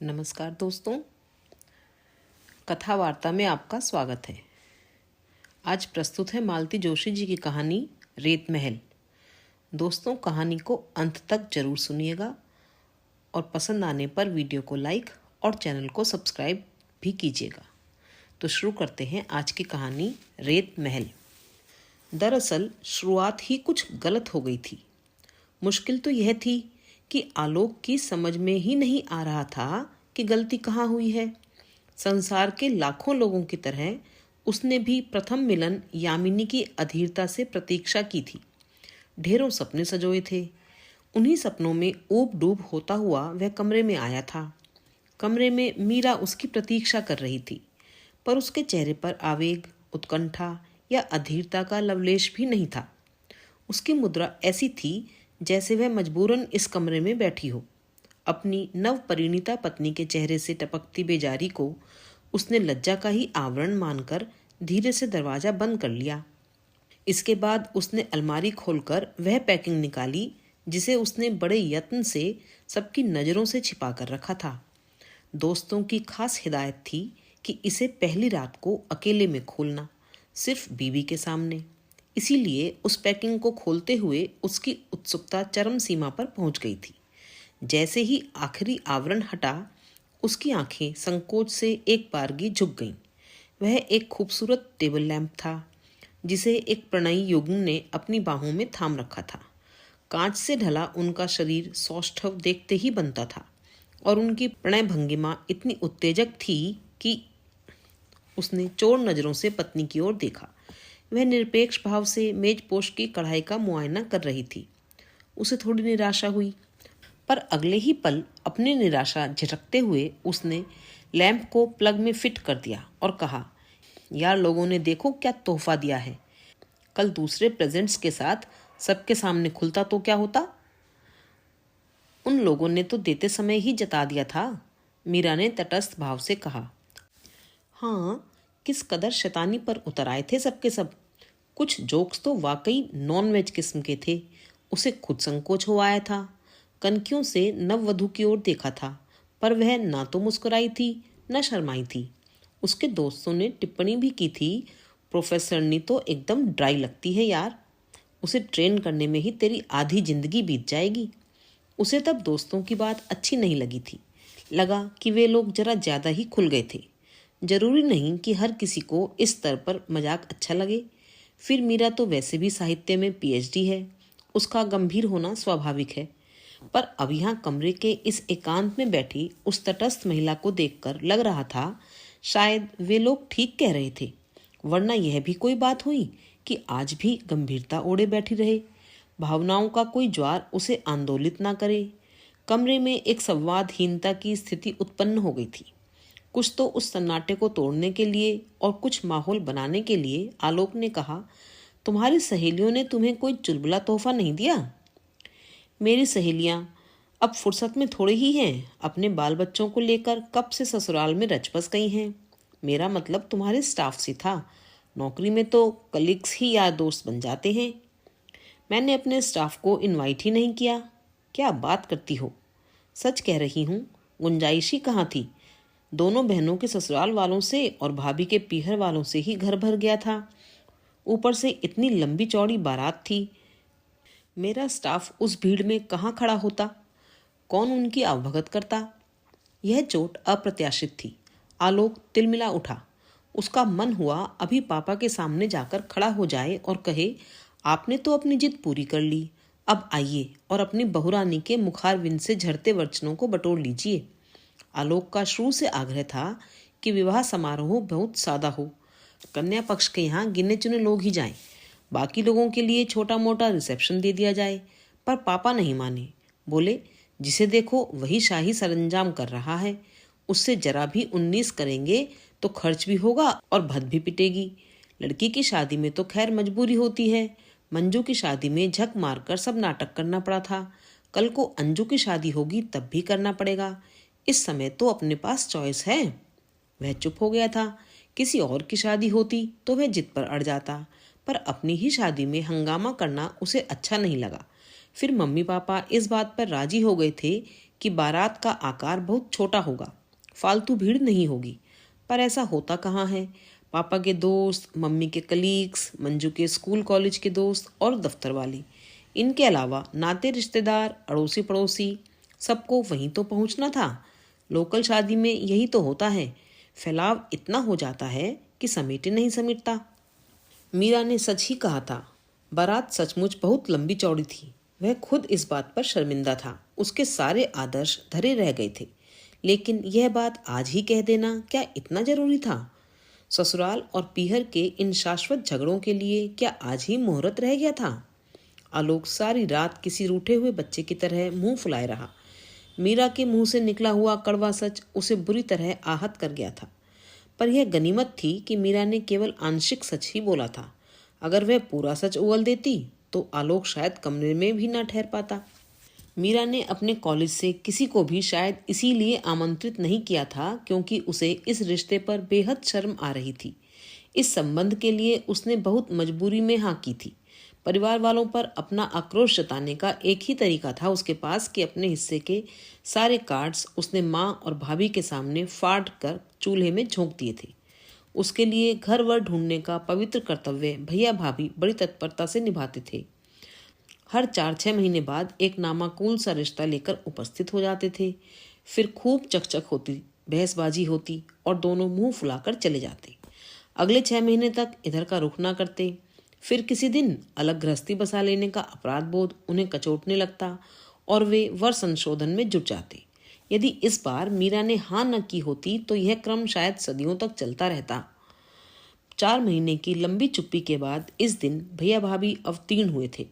नमस्कार दोस्तों, कथा वार्ता में आपका स्वागत है। आज प्रस्तुत है मालती जोशी जी की कहानी रेत महल। दोस्तों, कहानी को अंत तक जरूर सुनिएगा और पसंद आने पर वीडियो को लाइक और चैनल को सब्सक्राइब भी कीजिएगा। तो शुरू करते हैं आज की कहानी रेत महल। दरअसल शुरुआत ही कुछ गलत हो गई थी। मुश्किल तो यह थी कि आलोक की समझ में ही नहीं आ रहा था कि गलती कहाँ हुई है। संसार के लाखों लोगों की तरह उसने भी प्रथम मिलन यामिनी की अधीरता से प्रतीक्षा की थी। ढेरों सपने सजोए थे। उन्हीं सपनों में ऊब डूब होता हुआ वह कमरे में आया था। कमरे में मीरा उसकी प्रतीक्षा कर रही थी, पर उसके चेहरे पर आवेग, उत्कंठा या अधीरता का लवलेश भी नहीं था। उसकी मुद्रा ऐसी थी जैसे वह मजबूरन इस कमरे में बैठी हो। अपनी नव परिणीता पत्नी के चेहरे से टपकती बेजारी को उसने लज्जा का ही आवरण मानकर धीरे से दरवाजा बंद कर लिया। इसके बाद उसने अलमारी खोलकर वह पैकिंग निकाली जिसे उसने बड़े यत्न से सबकी नज़रों से छिपा कर रखा था। दोस्तों की खास हिदायत थी कि इसे पहली रात को अकेले में खोलना, सिर्फ बीवी के सामने। इसीलिए उस पैकिंग को खोलते हुए उसकी उत्सुकता चरम सीमा पर पहुंच गई थी। जैसे ही आखिरी आवरण हटा, उसकी आंखें संकोच से एक बारगी झुक गईं। वह एक खूबसूरत टेबल लैंप था जिसे एक प्रणयी युग्म ने अपनी बाहों में थाम रखा था। कांच से ढला उनका शरीर सौष्ठव देखते ही बनता था और उनकी प्रणय भंगिमा इतनी उत्तेजक थी कि उसने चोर नजरों से पत्नी की ओर देखा। वह निरपेक्ष भाव से मेजपोश की कढ़ाई का मुआयना कर रही थी। उसे थोड़ी निराशा हुई, पर अगले ही पल अपनी निराशा झटकते हुए उसने लैंप को प्लग में फिट कर दिया और कहा, यार लोगों ने देखो क्या तोहफा दिया है। कल दूसरे प्रेजेंट्स के साथ सबके सामने खुलता तो क्या होता। उन लोगों ने तो देते समय ही जता दिया था, मीरा ने तटस्थ भाव से कहा। हाँ, किस कदर शैतानी पर उतर आए थे सबके सब। कुछ जोक्स तो वाकई नॉन वेज किस्म के थे। उसे खुद संकोच हो आया था। कनखियों से नववधू की ओर देखा था, पर वह ना तो मुस्कुराई थी न शर्माई थी। उसके दोस्तों ने टिप्पणी भी की थी, प्रोफेसरनी तो एकदम ड्राई लगती है यार, उसे ट्रेन करने में ही तेरी आधी जिंदगी बीत जाएगी। उसे तब दोस्तों की बात अच्छी नहीं लगी थी। लगा कि वे लोग जरा ज़्यादा ही खुल गए थे। जरूरी नहीं कि हर किसी को इस स्तर पर मजाक अच्छा लगे। फिर मीरा तो वैसे भी साहित्य में पीएचडी है, उसका गंभीर होना स्वाभाविक है। पर अब यहाँ कमरे के इस एकांत में बैठी उस तटस्थ महिला को देखकर लग रहा था शायद वे लोग ठीक कह रहे थे, वरना यह भी कोई बात हुई कि आज भी गंभीरता ओढ़े बैठी रहे, भावनाओं का कोई ज्वार उसे आंदोलित ना करे। कमरे में एक संवादहीनता की स्थिति उत्पन्न हो गई थी। कुछ तो उस सन्नाटे को तोड़ने के लिए और कुछ माहौल बनाने के लिए आलोक ने कहा, तुम्हारी सहेलियों ने तुम्हें कोई चुलबुला तोहफा नहीं दिया? मेरी सहेलियां अब फुर्सत में थोड़ी ही हैं, अपने बाल बच्चों को लेकर कब से ससुराल में रच बस गई हैं। मेरा मतलब तुम्हारे स्टाफ से था। नौकरी में तो कलीग्स ही यार दोस्त बन जाते हैं। मैंने अपने स्टाफ को इनवाइट ही नहीं किया। क्या बात करती हो? सच कह रही हूँ, गुंजाइश ही कहाँ थी। दोनों बहनों के ससुराल वालों से और भाभी के पीहर वालों से ही घर भर गया था। ऊपर से इतनी लंबी चौड़ी बारात थी। मेरा स्टाफ उस भीड़ में कहाँ खड़ा होता? कौन उनकी आवभगत करता? यह चोट अप्रत्याशित थी। आलोक तिलमिला उठा। उसका मन हुआ अभी पापा के सामने जाकर खड़ा हो जाए और कहे, आपने तो अपनी जिद पूरी कर ली, अब आइए और अपनी बहुरानी के मुखारविंद से झड़ते वचनों को बटोर लीजिए। आलोक का शुरू से आग्रह था कि विवाह समारोह बहुत सादा हो, कन्या पक्ष के यहाँ गिने चुने लोग ही जाएं, बाकी लोगों के लिए छोटा मोटा रिसेप्शन दे दिया जाए। पर पापा नहीं माने। बोले, जिसे देखो वही शाही सरंजाम कर रहा है, उससे जरा भी 19 करेंगे तो खर्च भी होगा और भद भी पिटेगी। लड़की की शादी में तो खैर मजबूरी होती है। मंजू की शादी में झक मारकर सब नाटक करना पड़ा था, कल को अंजू की शादी होगी तब भी करना पड़ेगा। इस समय तो अपने पास चॉइस है। वह चुप हो गया था। किसी और की शादी होती तो वह जिद पर अड़ जाता, पर अपनी ही शादी में हंगामा करना उसे अच्छा नहीं लगा। फिर मम्मी पापा इस बात पर राजी हो गए थे कि बारात का आकार बहुत छोटा होगा, फालतू भीड़ नहीं होगी। पर ऐसा होता कहाँ है। पापा के दोस्त, मम्मी के कलीग्स, मंजू के स्कूल कॉलेज के दोस्त और दफ्तर वाले, इनके अलावा नाते रिश्तेदार, अड़ोसी पड़ोसी, सबको वहीं तो पहुंचना था। लोकल शादी में यही तो होता है, फैलाव इतना हो जाता है कि समेटे नहीं समेटता। मीरा ने सच ही कहा था। बारात सचमुच बहुत लंबी चौड़ी थी। वह खुद इस बात पर शर्मिंदा था। उसके सारे आदर्श धरे रह गए थे। लेकिन यह बात आज ही कह देना क्या इतना जरूरी था? ससुराल और पीहर के इन शाश्वत झगड़ों के लिए क्या आज ही मुहूर्त रह गया था? आलोक सारी रात किसी रूठे हुए बच्चे की तरह मुंह फुलाए रहा। मीरा के मुंह से निकला हुआ कड़वा सच उसे बुरी तरह आहत कर गया था। पर यह गनीमत थी कि मीरा ने केवल आंशिक सच ही बोला था। अगर वह पूरा सच उगल देती तो आलोक शायद कमरे में भी न ठहर पाता। मीरा ने अपने कॉलेज से किसी को भी शायद इसीलिए आमंत्रित नहीं किया था क्योंकि उसे इस रिश्ते पर बेहद शर्म आ रही थी। इस संबंध के लिए उसने बहुत मजबूरी में हाँ की थी। परिवार वालों पर अपना आक्रोश जताने का एक ही तरीका था उसके पास कि अपने हिस्से के सारे कार्ड्स उसने माँ और भाभी के सामने फाड़ कर चूल्हे में झोंक दिए थे। उसके लिए घर वर ढूंढने का पवित्र कर्तव्य भैया भाभी बड़ी तत्परता से निभाते थे। हर 4-6 महीने बाद एक नामाकूल सा रिश्ता लेकर उपस्थित हो जाते थे। फिर खूब चकचक होती, बहसबाजी होती और दोनों मुंह फुलाकर चले जाते। अगले 6 महीने तक इधर का रुख ना करते। फिर किसी दिन अलग गृहस्थी बसा लेने का अपराध बोध उन्हें कचोटने लगता और वे वर संशोधन में जुट जाते। यदि इस बार मीरा ने हाँ न की होती तो यह क्रम शायद सदियों तक चलता रहता। 4 महीने की लंबी चुप्पी के बाद इस दिन भैया भाभी अवतीर्ण हुए थे।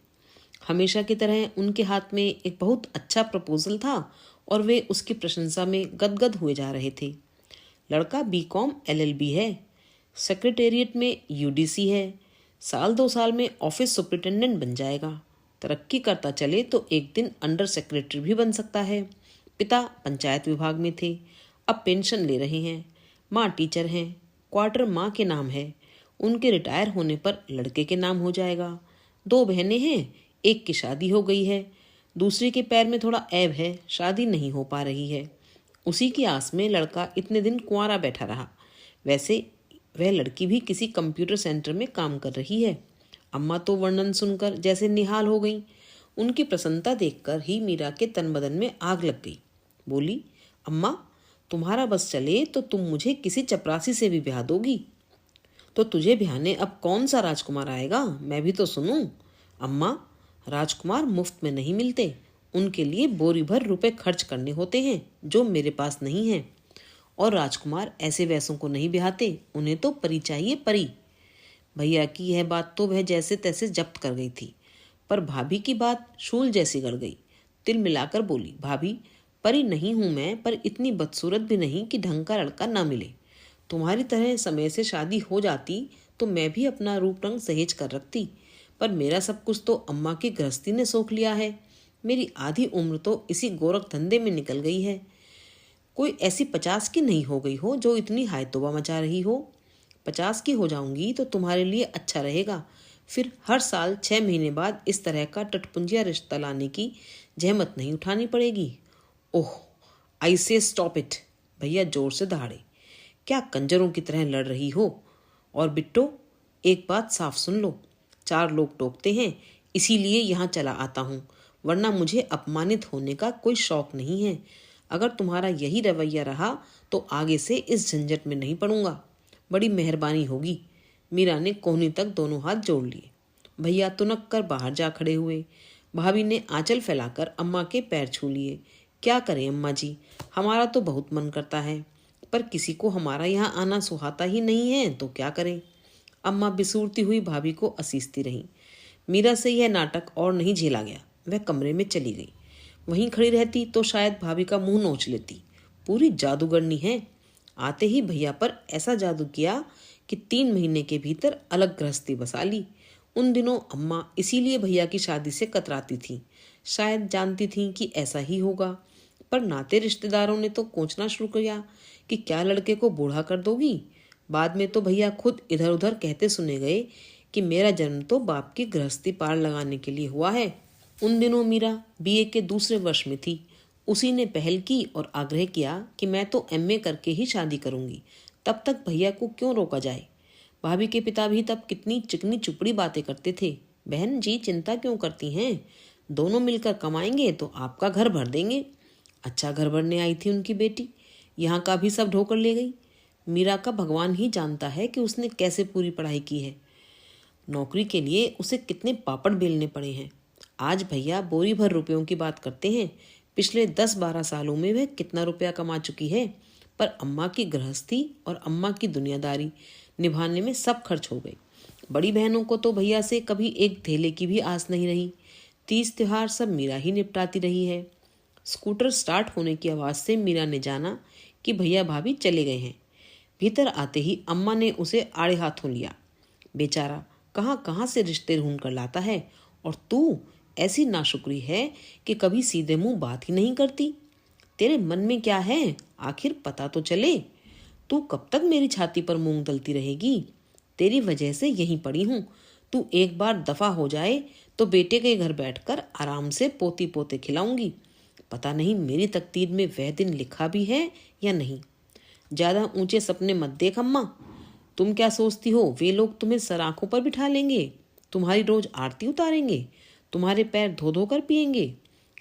हमेशा की तरह उनके हाथ में एक बहुत अच्छा प्रपोजल था और वे उसकी प्रशंसा में गदगद हुए जा रहे थे। लड़का बीकॉम LLB है, सेक्रेटेरिएट में UDC है, साल 2 साल में ऑफिस सुपरिटेंडेंट बन जाएगा। तरक्की करता चले तो एक दिन अंडर सेक्रेटरी भी बन सकता है। पिता पंचायत विभाग में थे, अब पेंशन ले रहे हैं। माँ टीचर हैं, क्वार्टर माँ के नाम है। उनके रिटायर होने पर लड़के के नाम हो जाएगा। 2 बहनें हैं, एक की शादी हो गई है, दूसरी के पैर में थोड़ा ऐब है, शादी नहीं हो पा रही है। उसी की आस में लड़का इतने दिन कुंवारा बैठा रहा। वैसे वह लड़की भी किसी कंप्यूटर सेंटर में काम कर रही है। अम्मा तो वर्णन सुनकर जैसे निहाल हो गई। उनकी प्रसन्नता देखकर ही मीरा के तन बदन में आग लग गई। बोली, अम्मा तुम्हारा बस चले तो तुम मुझे किसी चपरासी से भी ब्याह दोगी? तो तुझे ब्याहने अब कौन सा राजकुमार आएगा, मैं भी तो सुनूं। अम्मा, राजकुमार मुफ्त में नहीं मिलते, उनके लिए बोरी भर रुपए खर्च करने होते हैं जो मेरे पास नहीं है। और राजकुमार ऐसे वैसों को नहीं ब्याहते, उन्हें तो परी चाहिए, परी। भैया की यह बात तो वह जैसे तैसे जब्त कर गई थी, पर भाभी की बात शूल जैसी गड़ गई। तिल मिलाकर बोली, भाभी परी नहीं हूं मैं, पर इतनी बदसूरत भी नहीं कि ढंग का लड़का ना मिले। तुम्हारी तरह समय से शादी हो जाती तो मैं भी अपना रूप रंग सहेज कर रखती, पर मेरा सब कुछ तो अम्मा की गृहस्थी ने सोख लिया है। मेरी आधी उम्र तो इसी गोरख धंधे में निकल गई है। कोई ऐसी 50 की नहीं हो गई हो जो इतनी हाय तौबा मचा रही हो। 50 की हो जाऊंगी तो तुम्हारे लिए अच्छा रहेगा। फिर हर साल 6 महीने बाद इस तरह का टटपुंजिया रिश्ता लाने की जहमत नहीं उठानी पड़ेगी। ओह, आई से स्टॉप इट। भैया जोर से दहाड़े। क्या कंजरों की तरह लड़ रही हो? और बिट्टो, एक बात साफ सुन लो। 4 लोग टोकते हैं, इसीलिए यहाँ चला आता हूँ, वरना मुझे अपमानित होने का कोई शौक नहीं है। अगर तुम्हारा यही रवैया रहा तो आगे से इस झंझट में नहीं पड़ूंगा। बड़ी मेहरबानी होगी। मीरा ने कोहनी तक दोनों हाथ जोड़ लिए। भैया तुनक कर बाहर जा खड़े हुए। भाभी ने आंचल फैलाकर अम्मा के पैर छू लिए। क्या करें अम्मा जी, हमारा तो बहुत मन करता है, पर किसी को हमारा यहाँ आना सुहाता ही नहीं है, तो क्या करें। अम्मा बिसूरती हुई भाभी को असीसती रहीं। मीरा से यह नाटक और नहीं झेला गया। वह कमरे में चली गई। वहीं खड़ी रहती तो शायद भाभी का मुंह नोच लेती। पूरी जादूगरनी है। आते ही भैया पर ऐसा जादू किया कि 3 महीने के भीतर अलग गृहस्थी बसा ली। उन दिनों अम्मा इसीलिए भैया की शादी से कतराती थी। शायद जानती थी कि ऐसा ही होगा, पर नाते रिश्तेदारों ने तो कोंचना शुरू किया कि क्या लड़के को बूढ़ा कर दोगी। बाद में तो भैया खुद इधर उधर कहते सुने गए कि मेरा जन्म तो बाप की गृहस्थी पार लगाने के लिए हुआ है। उन दिनों मीरा BA के दूसरे वर्ष में थी। उसी ने पहल की और आग्रह किया कि मैं तो एमए करके ही शादी करूंगी, तब तक भैया को क्यों रोका जाए। भाभी के पिता भी तब कितनी चिकनी चुपड़ी बातें करते थे। बहन जी चिंता क्यों करती हैं, दोनों मिलकर कमाएंगे तो आपका घर भर देंगे। अच्छा घर भरने आई थी उनकी बेटी, यहाँ का भी सब ढोकर ले गई। मीरा का भगवान ही जानता है कि उसने कैसे पूरी पढ़ाई की है। नौकरी के लिए उसे कितने पापड़ बेलने पड़े हैं। आज भैया बोरी भर रुपयों की बात करते हैं, पिछले 10-12 सालों में वह कितना रुपया कमा चुकी है। पर अम्मा की गृहस्थी और अम्मा की दुनियादारी निभाने में सब खर्च हो गए। बड़ी बहनों को तो भैया से कभी एक थैले की भी आस नहीं रही। तीज त्योहार सब मीरा ही निपटाती रही है। स्कूटर स्टार्ट होने की आवाज़ से मीरा ने जाना कि भैया भाभी चले गए हैं। भीतर आते ही अम्मा ने उसे आड़े हाथों लिया। बेचारा कहाँ कहाँ से रिश्ते ढूंढ कर लाता है, और तू ऐसी नाशुक्री है कि कभी सीधे मुंह बात ही नहीं करती। तेरे मन में क्या है आखिर पता तो चले। तू कब तक मेरी छाती पर मूंग दलती रहेगी। तेरी वजह से यहीं पड़ी हूँ। तू एक बार दफा हो जाए तो बेटे के घर बैठकर आराम से पोती पोते खिलाऊंगी। पता नहीं मेरी तकदीर में वह दिन लिखा भी है या नहीं। ज्यादा ऊंचे सपने मत देख अम्मा। तुम क्या सोचती हो वे लोग तुम्हें सराखों पर बिठा लेंगे, तुम्हारी रोज आरती उतारेंगे, तुम्हारे पैर धो धो कर पिएंगे।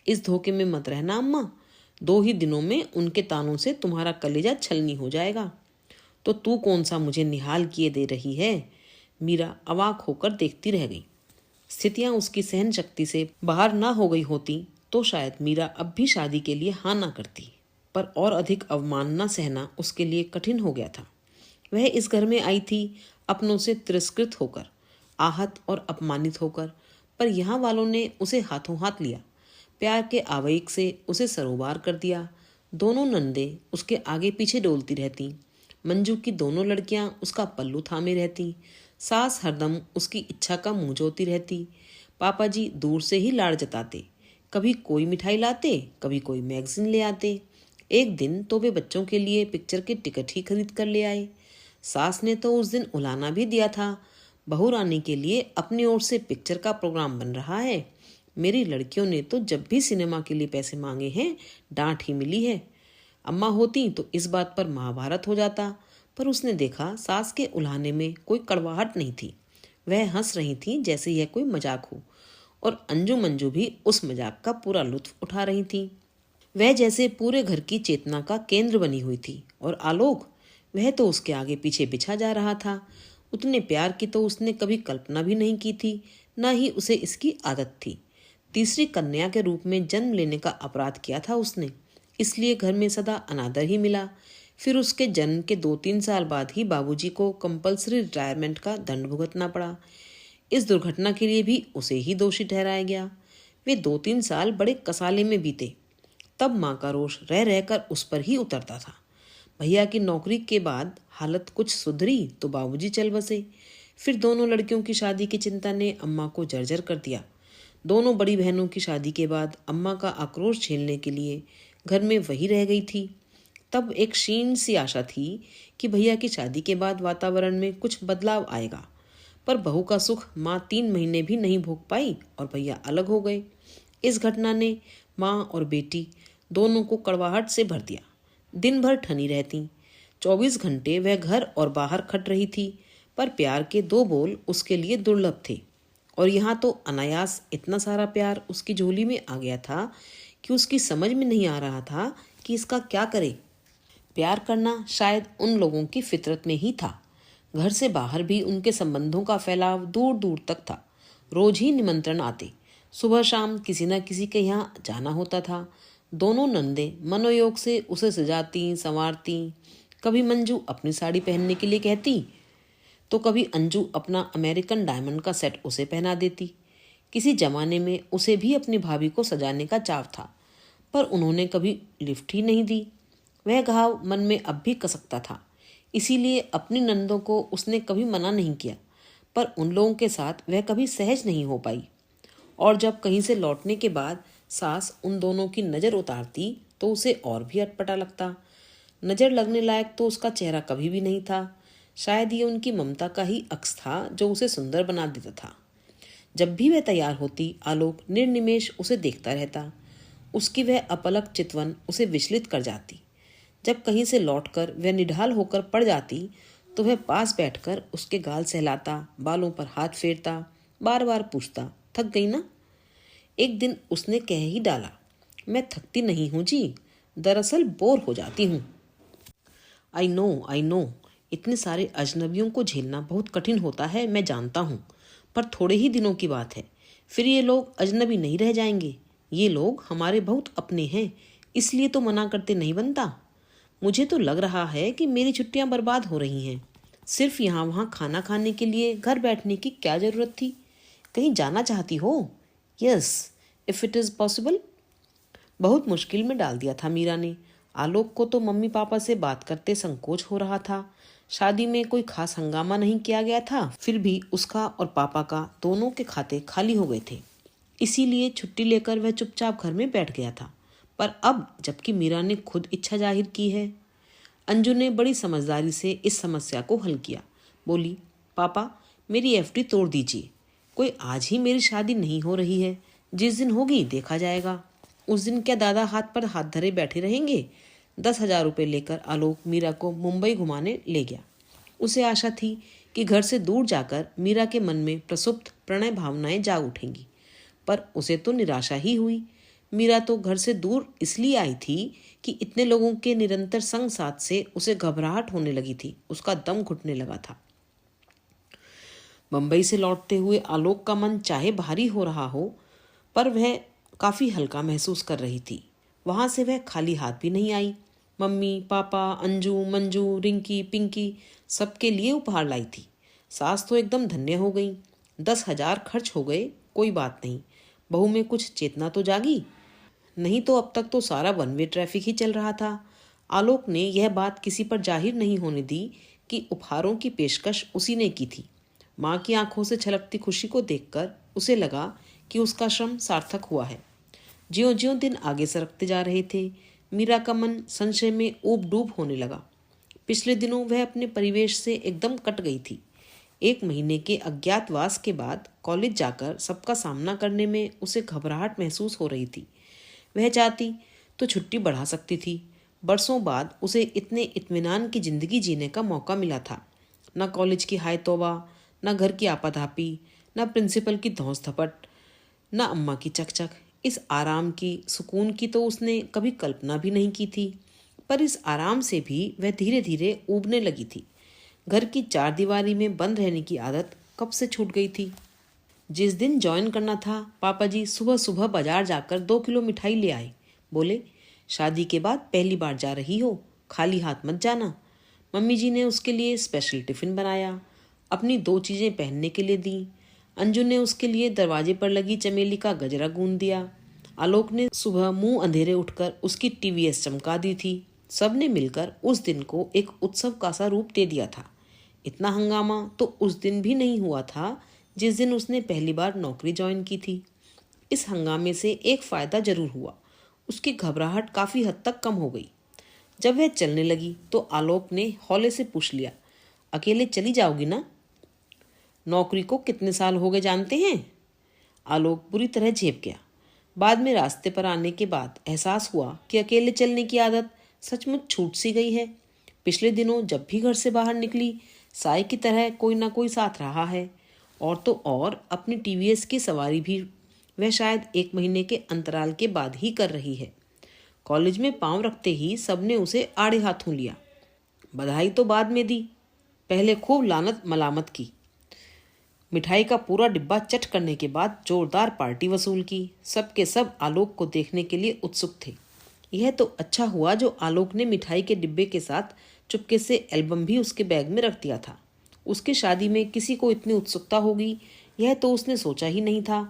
इस धोखे में मत रहना अम्मा, 2 ही दिनों में उनके तानों से तुम्हारा कलेजा छलनी हो जाएगा। तो तू कौन सा मुझे निहाल किए दे रही है। मीरा अवाक होकर देखती रह गई। स्थितियां उसकी सहन शक्ति से बाहर ना हो गई होती तो शायद मीरा अब भी शादी के लिए हाँ ना करती, पर और अधिक अवमानना सहना उसके लिए कठिन हो गया था। वह इस घर में आई थी अपनों से तिरस्कृत होकर, आहत और अपमानित होकर, पर यहाँ वालों ने उसे हाथों हाथ लिया, प्यार के आवेग से उसे सरोबार कर दिया। दोनों नंदे उसके आगे पीछे डोलती रहती, मंजू की दोनों लड़कियां उसका पल्लू थामे रहती, सास हरदम उसकी इच्छा का मुंह जोती रहती, पापा जी दूर से ही लाड़ जताते, कभी कोई मिठाई लाते, कभी कोई मैगजीन ले आते। एक दिन तो वे बच्चों के लिए पिक्चर के टिकट ही खरीद कर ले आए। सास ने तो उस दिन उलाना भी दिया था, बहू रानी के लिए अपनी ओर से पिक्चर का प्रोग्राम बन रहा है। मेरी लड़कियों ने तो जब भी सिनेमा के लिए पैसे मांगे हैं डांट ही मिली है। अम्मा होती तो इस बात पर महाभारत हो जाता, पर उसने देखा सास के उल्हाने में कोई कड़वाहट नहीं थी। वह हंस रही थी जैसे यह कोई मजाक हो, और अंजू मंजू भी उस मजाक का पूरा लुत्फ उठा रही थी। वह जैसे पूरे घर की चेतना का केंद्र बनी हुई थी, और आलोक वह तो उसके आगे पीछे बिछा जा रहा था। उतने प्यार की तो उसने कभी कल्पना भी नहीं की थी, न ही उसे इसकी आदत थी। तीसरी कन्या के रूप में जन्म लेने का अपराध किया था उसने, इसलिए घर में सदा अनादर ही मिला। फिर उसके जन्म के 2-3 साल बाद ही बाबूजी को कंपलसरी रिटायरमेंट का दंड भुगतना पड़ा। इस दुर्घटना के लिए भी उसे ही दोषी ठहराया गया। वे 2-3 साल बड़े कसाले में बीते। तब माँ का रोष रह रहकर उस पर ही उतरता था। भैया की नौकरी के बाद हालत कुछ सुधरी तो बाबूजी चल बसे। फिर दोनों लड़कियों की शादी की चिंता ने अम्मा को जर्जर कर दिया। दोनों बड़ी बहनों की शादी के बाद अम्मा का आक्रोश झेलने के लिए घर में वही रह गई थी। तब एक क्षीण सी आशा थी कि भैया की शादी के बाद वातावरण में कुछ बदलाव आएगा, पर बहू का सुख माँ 3 महीने भी नहीं भोग पाई और भैया अलग हो गए। इस घटना ने माँ और बेटी दोनों को कड़वाहट से भर दिया। दिन भर ठनी रहती, 24 घंटे वह घर और बाहर खट रही थी, पर प्यार के 2 बोल उसके लिए दुर्लभ थे। और यहाँ तो अनायास इतना सारा प्यार उसकी झोली में आ गया था कि उसकी समझ में नहीं आ रहा था कि इसका क्या करे। प्यार करना शायद उन लोगों की फितरत में ही था। घर से बाहर भी उनके संबंधों का फैलाव दूर दूर तक था। रोज ही निमंत्रण आते, सुबह शाम किसी न किसी के यहाँ जाना होता था। दोनों नंदे मनोयोग से उसे सजाती संवारती। कभी मंजू अपनी साड़ी पहनने के लिए कहती तो कभी अंजू अपना अमेरिकन डायमंड का सेट उसे पहना देती। किसी जमाने में उसे भी अपनी भाभी को सजाने का चाव था, पर उन्होंने कभी लिफ्ट ही नहीं दी। वह घाव मन में अब भी कसकता था, इसीलिए अपनी नंदों को उसने कभी मना नहीं किया, पर उन लोगों के साथ वह कभी सहज नहीं हो पाई। और जब कहीं से लौटने के बाद सास उन दोनों की नज़र उतारती तो उसे और भी अटपटा लगता। नज़र लगने लायक तो उसका चेहरा कभी भी नहीं था। शायद ये उनकी ममता का ही अक्स था जो उसे सुंदर बना देता था। जब भी वह तैयार होती आलोक निर्निमेष उसे देखता रहता। उसकी वह अपलक चितवन उसे विचलित कर जाती। जब कहीं से लौटकर वह निढाल होकर पड़ जाती तो वह पास बैठकर उसके गाल सहलाता, बालों पर हाथ फेरता, बार बार पूछता, थक गई ना? एक दिन उसने कह ही डाला, मैं थकती नहीं हूँ जी, दरअसल बोर हो जाती हूँ। आई नो, इतने सारे अजनबियों को झेलना बहुत कठिन होता है, मैं जानता हूँ, पर थोड़े ही दिनों की बात है, फिर ये लोग अजनबी नहीं रह जाएंगे। ये लोग हमारे बहुत अपने हैं, इसलिए तो मना करते नहीं बनता। मुझे तो लग रहा है कि मेरी छुट्टियां बर्बाद हो रही हैं। सिर्फ यहाँ वहाँ खाना खाने के लिए घर बैठने की क्या ज़रूरत थी? कहीं जाना चाहती हो? Yes, if it is possible. बहुत मुश्किल में डाल दिया था मीरा ने। आलोक को तो मम्मी पापा से बात करते संकोच हो रहा था। शादी में कोई खास हंगामा नहीं किया गया था, फिर भी उसका और पापा का दोनों के खाते खाली हो गए थे। इसीलिए छुट्टी लेकर वह चुपचाप घर में बैठ गया था। पर अब जबकि मीरा ने खुद इच्छा जाहिर की है, अंजू ने बड़ी समझदारी से इस समस्या को हल किया। बोली, पापा मेरी एफडी तोड़ दीजिए। कोई आज ही मेरी शादी नहीं हो रही है, जिस दिन होगी देखा जाएगा। उस दिन क्या दादा हाथ पर हाथ धरे बैठे रहेंगे? 10,000 रुपये लेकर आलोक मीरा को मुंबई घुमाने ले गया। उसे आशा थी कि घर से दूर जाकर मीरा के मन में प्रसुप्त प्रणय भावनाएं जाग उठेंगी, पर उसे तो निराशा ही हुई। मीरा तो घर से दूर इसलिए आई थी कि इतने लोगों के निरंतर संग साथ से उसे घबराहट होने लगी थी, उसका दम घुटने लगा था। बंबई से लौटते हुए आलोक का मन चाहे भारी हो रहा हो, पर वह काफ़ी हल्का महसूस कर रही थी। वहाँ से वह खाली हाथ भी नहीं आई। मम्मी पापा, अंजू मंजू, रिंकी पिंकी सबके लिए उपहार लाई थी। सास तो एकदम धन्य हो गई। 10,000 खर्च हो गए, कोई बात नहीं, बहू में कुछ चेतना तो जागी। नहीं तो अब तक तो सारा वन वे ट्रैफिक ही चल रहा था। आलोक ने यह बात किसी पर जाहिर नहीं होने दी कि उपहारों की पेशकश उसी ने की थी। माँ की आंखों से छलकती खुशी को देखकर उसे लगा कि उसका श्रम सार्थक हुआ है। ज्यों ज्यों दिन आगे सरकते जा रहे थे, मीरा का मन संशय में ऊब डूब होने लगा। पिछले दिनों वह अपने परिवेश से एकदम कट गई थी। 1 महीने के अज्ञातवास के बाद कॉलेज जाकर सबका सामना करने में उसे घबराहट महसूस हो रही थी। वह चाहती तो छुट्टी बढ़ा सकती थी। बरसों बाद उसे इतने इत्मीनान की जिंदगी जीने का मौका मिला था। न कॉलेज की हाय तौबा, न घर की आपाधापी, न प्रिंसिपल की धौंस धपट, न अम्मा की चकचक। इस आराम की, सुकून की तो उसने कभी कल्पना भी नहीं की थी। पर इस आराम से भी वह धीरे धीरे ऊबने लगी थी। घर की 4 दीवारी में बंद रहने की आदत कब से छूट गई थी। जिस दिन ज्वाइन करना था, पापा जी सुबह सुबह बाजार जाकर 2 किलो मिठाई ले आए। बोले, शादी के बाद पहली बार जा रही हो, खाली हाथ मत जाना। मम्मी जी ने उसके लिए स्पेशल टिफिन बनाया, अपनी 2 चीज़ें पहनने के लिए दी। अंजू ने उसके लिए दरवाजे पर लगी चमेली का गजरा गूंद दिया। आलोक ने सुबह मुंह अंधेरे उठकर उसकी टीवीएस चमका दी थी। सब ने मिलकर उस दिन को एक उत्सव का सा रूप दे दिया था। इतना हंगामा तो उस दिन भी नहीं हुआ था जिस दिन उसने पहली बार नौकरी ज्वाइन की थी। इस हंगामे से एक फ़ायदा जरूर हुआ, उसकी घबराहट काफ़ी हद तक कम हो गई। जब वह चलने लगी तो आलोक ने हौले से पूछ लिया, अकेले चली जाओगी ना? नौकरी को कितने साल हो गए जानते हैं? आलोक बुरी तरह झेप गया। बाद में रास्ते पर आने के बाद एहसास हुआ कि अकेले चलने की आदत सचमुच छूट सी गई है। पिछले दिनों जब भी घर से बाहर निकली, साय की तरह कोई ना कोई साथ रहा है। और तो और अपनी टीवीएस की सवारी भी वह शायद 1 महीने के अंतराल के बाद ही कर रही है। कॉलेज में पांव रखते ही सबने उसे आड़े हाथों लिया। बधाई तो बाद में दी, पहले खूब लानत मलामत की। मिठाई का पूरा डिब्बा चट करने के बाद जोरदार पार्टी वसूल की। सब के सब आलोक को देखने के लिए उत्सुक थे। यह तो अच्छा हुआ जो आलोक ने मिठाई के डिब्बे के साथ चुपके से एल्बम भी उसके बैग में रख दिया था। उसकी शादी में किसी को इतनी उत्सुकता होगी, यह तो उसने सोचा ही नहीं था।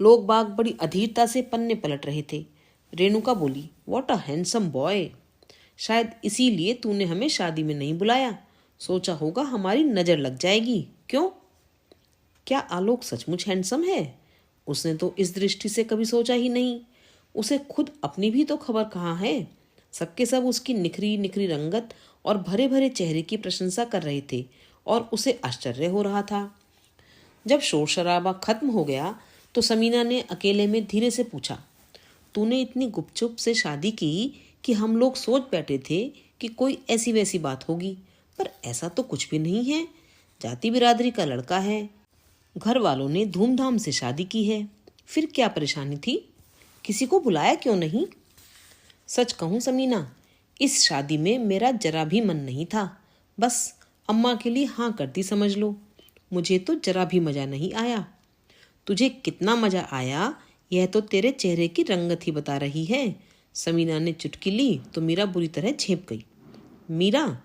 लोग बाग बड़ी अधीरता से पन्ने पलट रहे थे। रेणुका बोली, व्हाट अ हैंडसम बॉय। शायद इसीलिए तूने हमें शादी में नहीं बुलाया, सोचा होगा हमारी नज़र लग जाएगी। क्यों? क्या आलोक सचमुच हैंडसम है? उसने तो इस दृष्टि से कभी सोचा ही नहीं। उसे खुद अपनी भी तो खबर कहाँ है। सबके सब उसकी निखरी निखरी रंगत और भरे भरे चेहरे की प्रशंसा कर रहे थे और उसे आश्चर्य हो रहा था। जब शोर शराबा खत्म हो गया तो समीना ने अकेले में धीरे से पूछा, तूने इतनी गुपचुप से शादी की कि हम लोग सोच बैठे थे कि कोई ऐसी वैसी बात होगी, पर ऐसा तो कुछ भी नहीं है। जाति बिरादरी का लड़का है, घर वालों ने धूमधाम से शादी की है। फिर क्या परेशानी थी? किसी को बुलाया क्यों नहीं? सच कहूँ समीना, इस शादी में मेरा जरा भी मन नहीं था। बस अम्मा के लिए हाँ कर दी समझ लो। मुझे तो जरा भी मज़ा नहीं आया। तुझे कितना मज़ा आया यह तो तेरे चेहरे की रंगत ही बता रही है। समीना ने चुटकी ली तो मीरा बुरी तरह झेप गई। मीरा,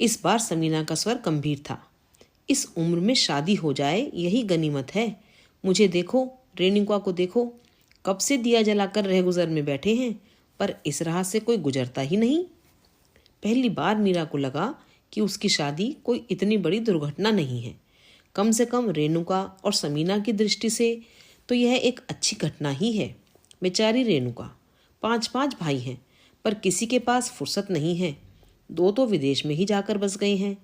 इस बार समीना का स्वर गंभीर था। इस उम्र में शादी हो जाए यही गनीमत है। मुझे देखो, रेणुका को देखो, कब से दिया जलाकर रहगुजर में बैठे हैं, पर इस राह से कोई गुजरता ही नहीं। पहली बार मीरा को लगा कि उसकी शादी कोई इतनी बड़ी दुर्घटना नहीं है। कम से कम रेणुका और समीना की दृष्टि से तो यह एक अच्छी घटना ही है। बेचारी रेणुका, 5 भाई हैं, पर किसी के पास फुर्सत नहीं है। 2 तो विदेश में ही जाकर बस गए हैं।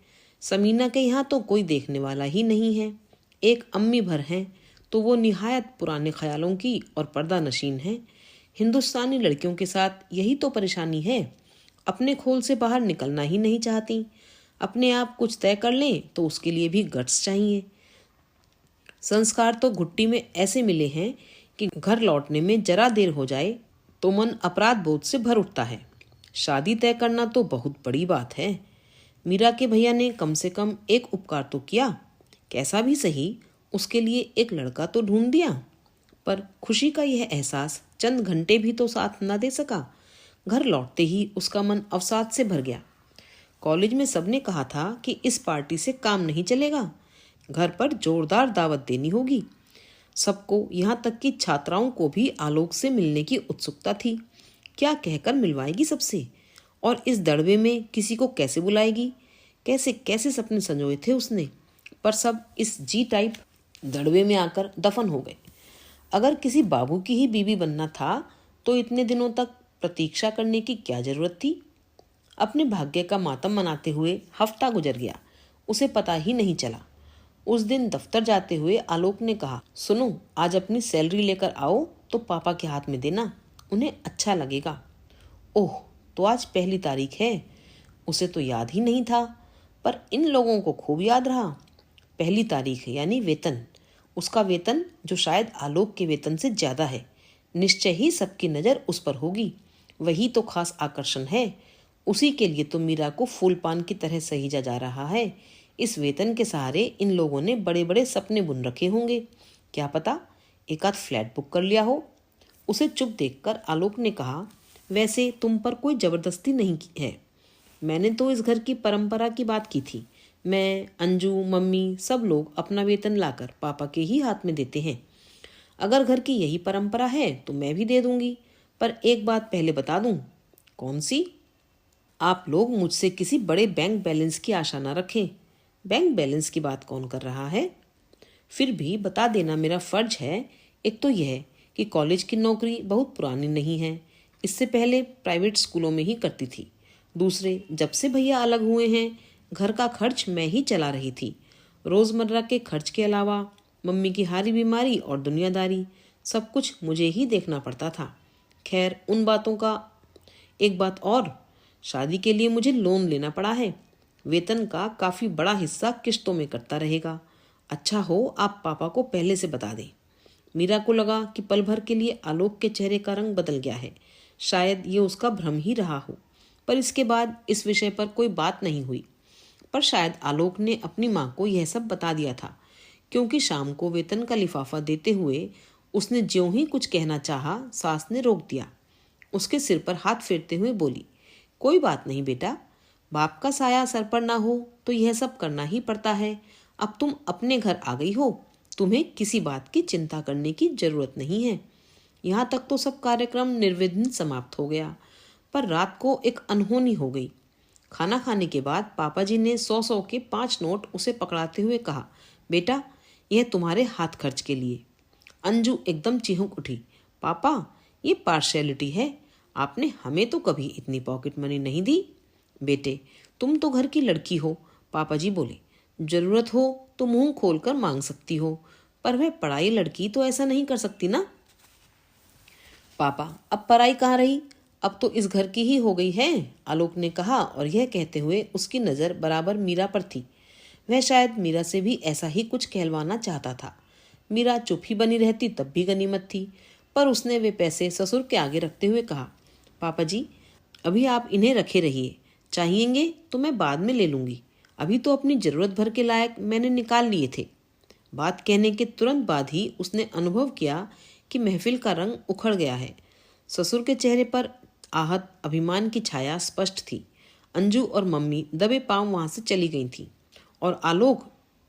समीना के यहाँ तो कोई देखने वाला ही नहीं है। एक अम्मी भर हैं, तो वो निहायत पुराने ख्यालों की और पर्दा नशीन है। हिंदुस्तानी लड़कियों के साथ यही तो परेशानी है, अपने खोल से बाहर निकलना ही नहीं चाहती। अपने आप कुछ तय कर लें तो उसके लिए भी गट्स चाहिए। संस्कार तो घुट्टी में ऐसे मिले हैं कि घर लौटने में जरा देर हो जाए तो मन अपराध बोध से भर उठता है। शादी तय करना तो बहुत बड़ी बात है। मीरा के भैया ने कम से कम एक उपकार तो किया, कैसा भी सही उसके लिए एक लड़का तो ढूंढ दिया। पर खुशी का यह एहसास चंद घंटे भी तो साथ न दे सका। घर लौटते ही उसका मन अवसाद से भर गया। कॉलेज में सबने कहा था कि इस पार्टी से काम नहीं चलेगा, घर पर जोरदार दावत देनी होगी। सबको, यहाँ तक कि छात्राओं को भी आलोक से मिलने की उत्सुकता थी। क्या कहकर मिलवाएगी सबसे, और इस दड़बे में किसी को कैसे बुलाएगी? कैसे कैसे सपने संजोए थे उसने, पर सब इस जी टाइप दड़बे में आकर दफन हो गए। अगर किसी बाबू की ही बीवी बनना था तो इतने दिनों तक प्रतीक्षा करने की क्या जरूरत थी? अपने भाग्य का मातम मनाते हुए हफ्ता गुजर गया, उसे पता ही नहीं चला। उस दिन दफ्तर जाते हुए आलोक ने कहा, सुनो, आज अपनी सैलरी लेकर आओ तो पापा के हाथ में देना, उन्हें अच्छा लगेगा। ओह, तो आज 1 तारीख है। उसे तो याद ही नहीं था, पर इन लोगों को खूब याद रहा। 1 तारीख यानी वेतन, उसका वेतन जो शायद आलोक के वेतन से ज्यादा है। निश्चय ही सबकी नज़र उस पर होगी। वही तो खास आकर्षण है। उसी के लिए तो मीरा को फूल पान की तरह सहेजा जा रहा है। इस वेतन के सहारे इन लोगों ने बड़े बड़े सपने बुन रखे होंगे। क्या पता एक आध फ्लैट बुक कर लिया हो। उसे चुप देखकर आलोक ने कहा, वैसे तुम पर कोई जबरदस्ती नहीं की है। मैंने तो इस घर की परंपरा की बात की थी। मैं, अंजू, मम्मी, सब लोग अपना वेतन लाकर पापा के ही हाथ में देते हैं। अगर घर की यही परंपरा है तो मैं भी दे दूंगी। पर एक बात पहले बता दूं। कौन सी? आप लोग मुझसे किसी बड़े बैंक बैलेंस की आशा न रखें। बैंक बैलेंस की बात कौन कर रहा है? फिर भी बता देना मेरा फर्ज है। एक तो यह कि कॉलेज की नौकरी बहुत पुरानी नहीं है, इससे पहले प्राइवेट स्कूलों में ही करती थी। दूसरे, जब से भैया अलग हुए हैं घर का खर्च मैं ही चला रही थी। रोज़मर्रा के खर्च के अलावा मम्मी की हारी बीमारी और दुनियादारी, सब कुछ मुझे ही देखना पड़ता था। खैर, उन बातों का। एक बात और, शादी के लिए मुझे लोन लेना पड़ा है। वेतन का काफ़ी बड़ा हिस्सा किश्तों में कटता रहेगा। अच्छा हो आप पापा को पहले से बता दें। मीरा को लगा कि पल भर के लिए आलोक के चेहरे का रंग बदल गया है। शायद ये उसका भ्रम ही रहा हो, पर इसके बाद इस विषय पर कोई बात नहीं हुई। पर शायद आलोक ने अपनी माँ को यह सब बता दिया था, क्योंकि शाम को वेतन का लिफाफा देते हुए उसने ज्यों ही कुछ कहना चाहा, सास ने रोक दिया। उसके सिर पर हाथ फेरते हुए बोली, कोई बात नहीं बेटा, बाप का साया सर पर ना हो तो यह सब करना ही पड़ता है। अब तुम अपने घर आ गई हो, तुम्हें किसी बात की चिंता करने की जरूरत नहीं है। यहाँ तक तो सब कार्यक्रम निर्विघ्न समाप्त हो गया, पर रात को एक अनहोनी हो गई। खाना खाने के बाद पापा जी ने 100 के 5 नोट उसे पकड़ाते हुए कहा, बेटा यह तुम्हारे हाथ खर्च के लिए। अंजू एकदम चिहुक उठी, पापा ये पार्शियलिटी है, आपने हमें तो कभी इतनी पॉकेट मनी नहीं दी। बेटे तुम तो घर की लड़की हो, पापा जी बोले, जरूरत हो तो मुंह खोलकर मांग सकती हो, पर वह पढ़ाई लड़की तो ऐसा नहीं कर सकती ना। पापा, अब पराई कहाँ रही, अब तो इस घर की ही हो गई है, आलोक ने कहा और यह कहते हुए उसकी नज़र बराबर मीरा पर थी। वह शायद मीरा से भी ऐसा ही कुछ कहलवाना चाहता था। मीरा चुप ही बनी रहती तब भी गनीमत थी, पर उसने वे पैसे ससुर के आगे रखते हुए कहा, पापा जी, अभी आप इन्हें रखे रहिए, चाहिएंगे तो मैं बाद में ले लूँगी, अभी तो अपनी ज़रूरत भर के लायक मैंने निकाल लिए थे। बात कहने के तुरंत बाद ही उसने अनुभव किया कि महफिल का रंग उखड़ गया है। ससुर के चेहरे पर आहत अभिमान की छाया स्पष्ट थी। अंजू और मम्मी दबे पांव वहां से चली गई थीं और आलोक,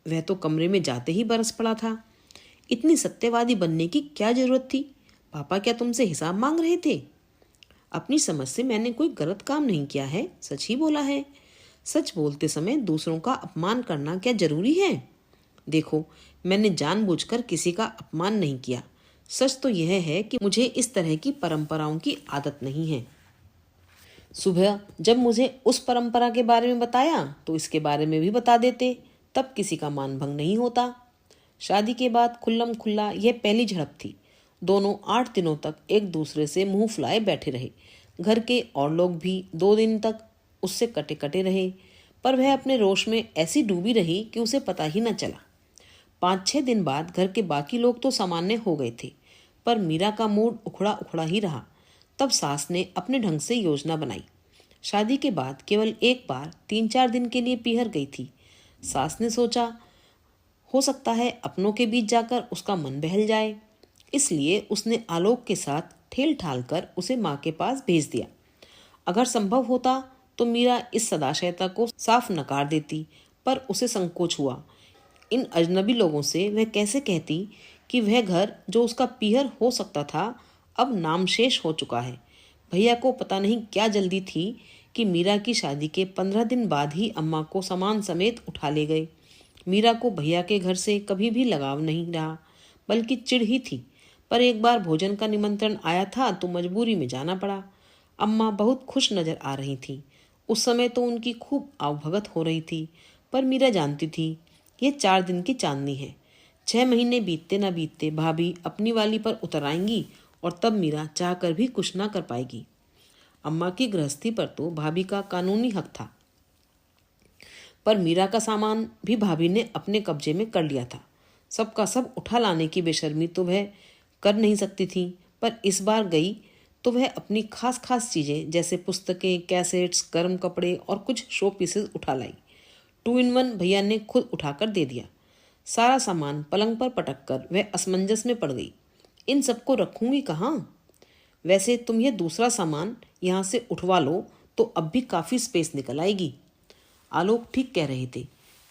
वह तो कमरे में जाते ही बरस पड़ा था। इतनी सत्यवादी बनने की क्या जरूरत थी? पापा क्या तुमसे हिसाब मांग रहे थे? अपनी समझ से मैंने कोई गलत काम नहीं किया है, सच ही बोला है। सच बोलते समय दूसरों का अपमान करना क्या जरूरी है? देखो, मैंने जानबूझकर किसी का अपमान नहीं किया। सच तो यह है कि मुझे इस तरह की परंपराओं की आदत नहीं है। सुबह जब मुझे उस परंपरा के बारे में बताया तो इसके बारे में भी बता देते, तब किसी का मान भंग नहीं होता। शादी के बाद खुल्लम खुल्ला यह पहली झड़प थी। दोनों 8 दिनों तक एक दूसरे से मुंह फुलाए बैठे रहे। घर के और लोग भी 2 दिन तक उससे कटे कटे रहे, पर वह अपने रोष में ऐसी डूबी रही कि उसे पता ही न चला। 5-6 दिन बाद घर के बाकी लोग तो सामान्य हो गए थे, पर मीरा का मूड उखड़ा उखड़ा ही रहा। तब सास ने अपने ढंग से योजना बनाई। शादी के बाद केवल एक बार 3-4 दिन के लिए पीहर गई थी। सास ने सोचा, हो सकता है अपनों के बीच जाकर उसका मन बहल जाए, इसलिए उसने आलोक के साथ ठेल ठाल कर उसे माँ के पास भेज दिया। अगर संभव होता तो मीरा इस सदाशयता को साफ नकार देती, पर उसे संकोच हुआ। इन अजनबी लोगों से वह कैसे कहती कि वह घर जो उसका पीहर हो सकता था अब नामशेष हो चुका है। भैया को पता नहीं क्या जल्दी थी कि मीरा की शादी के 15 दिन बाद ही अम्मा को सामान समेत उठा ले गए। मीरा को भैया के घर से कभी भी लगाव नहीं रहा, बल्कि चिढ़ ही थी। पर एक बार भोजन का निमंत्रण आया था तो मजबूरी में जाना पड़ा। अम्मा बहुत खुश नजर आ रही थी। उस समय तो उनकी खूब आवभगत हो रही थी, पर मीरा जानती थी ये 4 दिन की चांदनी है। 6 महीने बीतते न बीतते भाभी अपनी वाली पर उतर आएंगी और तब मीरा चाहकर भी कुछ ना कर पाएगी। अम्मा की गृहस्थी पर तो भाभी का कानूनी हक था, पर मीरा का सामान भी भाभी ने अपने कब्जे में कर लिया था। सबका सब उठा लाने की बेशर्मी तो वह कर नहीं सकती थी, पर इस बार गई तो वह अपनी खास खास चीजें जैसे पुस्तकें, कैसेट्स, गर्म कपड़े और कुछ शो पीसेस उठा लाई। 2 in 1 भैया ने खुद उठाकर दे दिया। सारा सामान पलंग पर पटक कर वह असमंजस में पड़ गई। इन सबको रखूंगी कहाँ? वैसे तुम ये दूसरा सामान यहाँ से उठवा लो तो अब भी काफ़ी स्पेस निकल आएगी। आलोक ठीक कह रहे थे।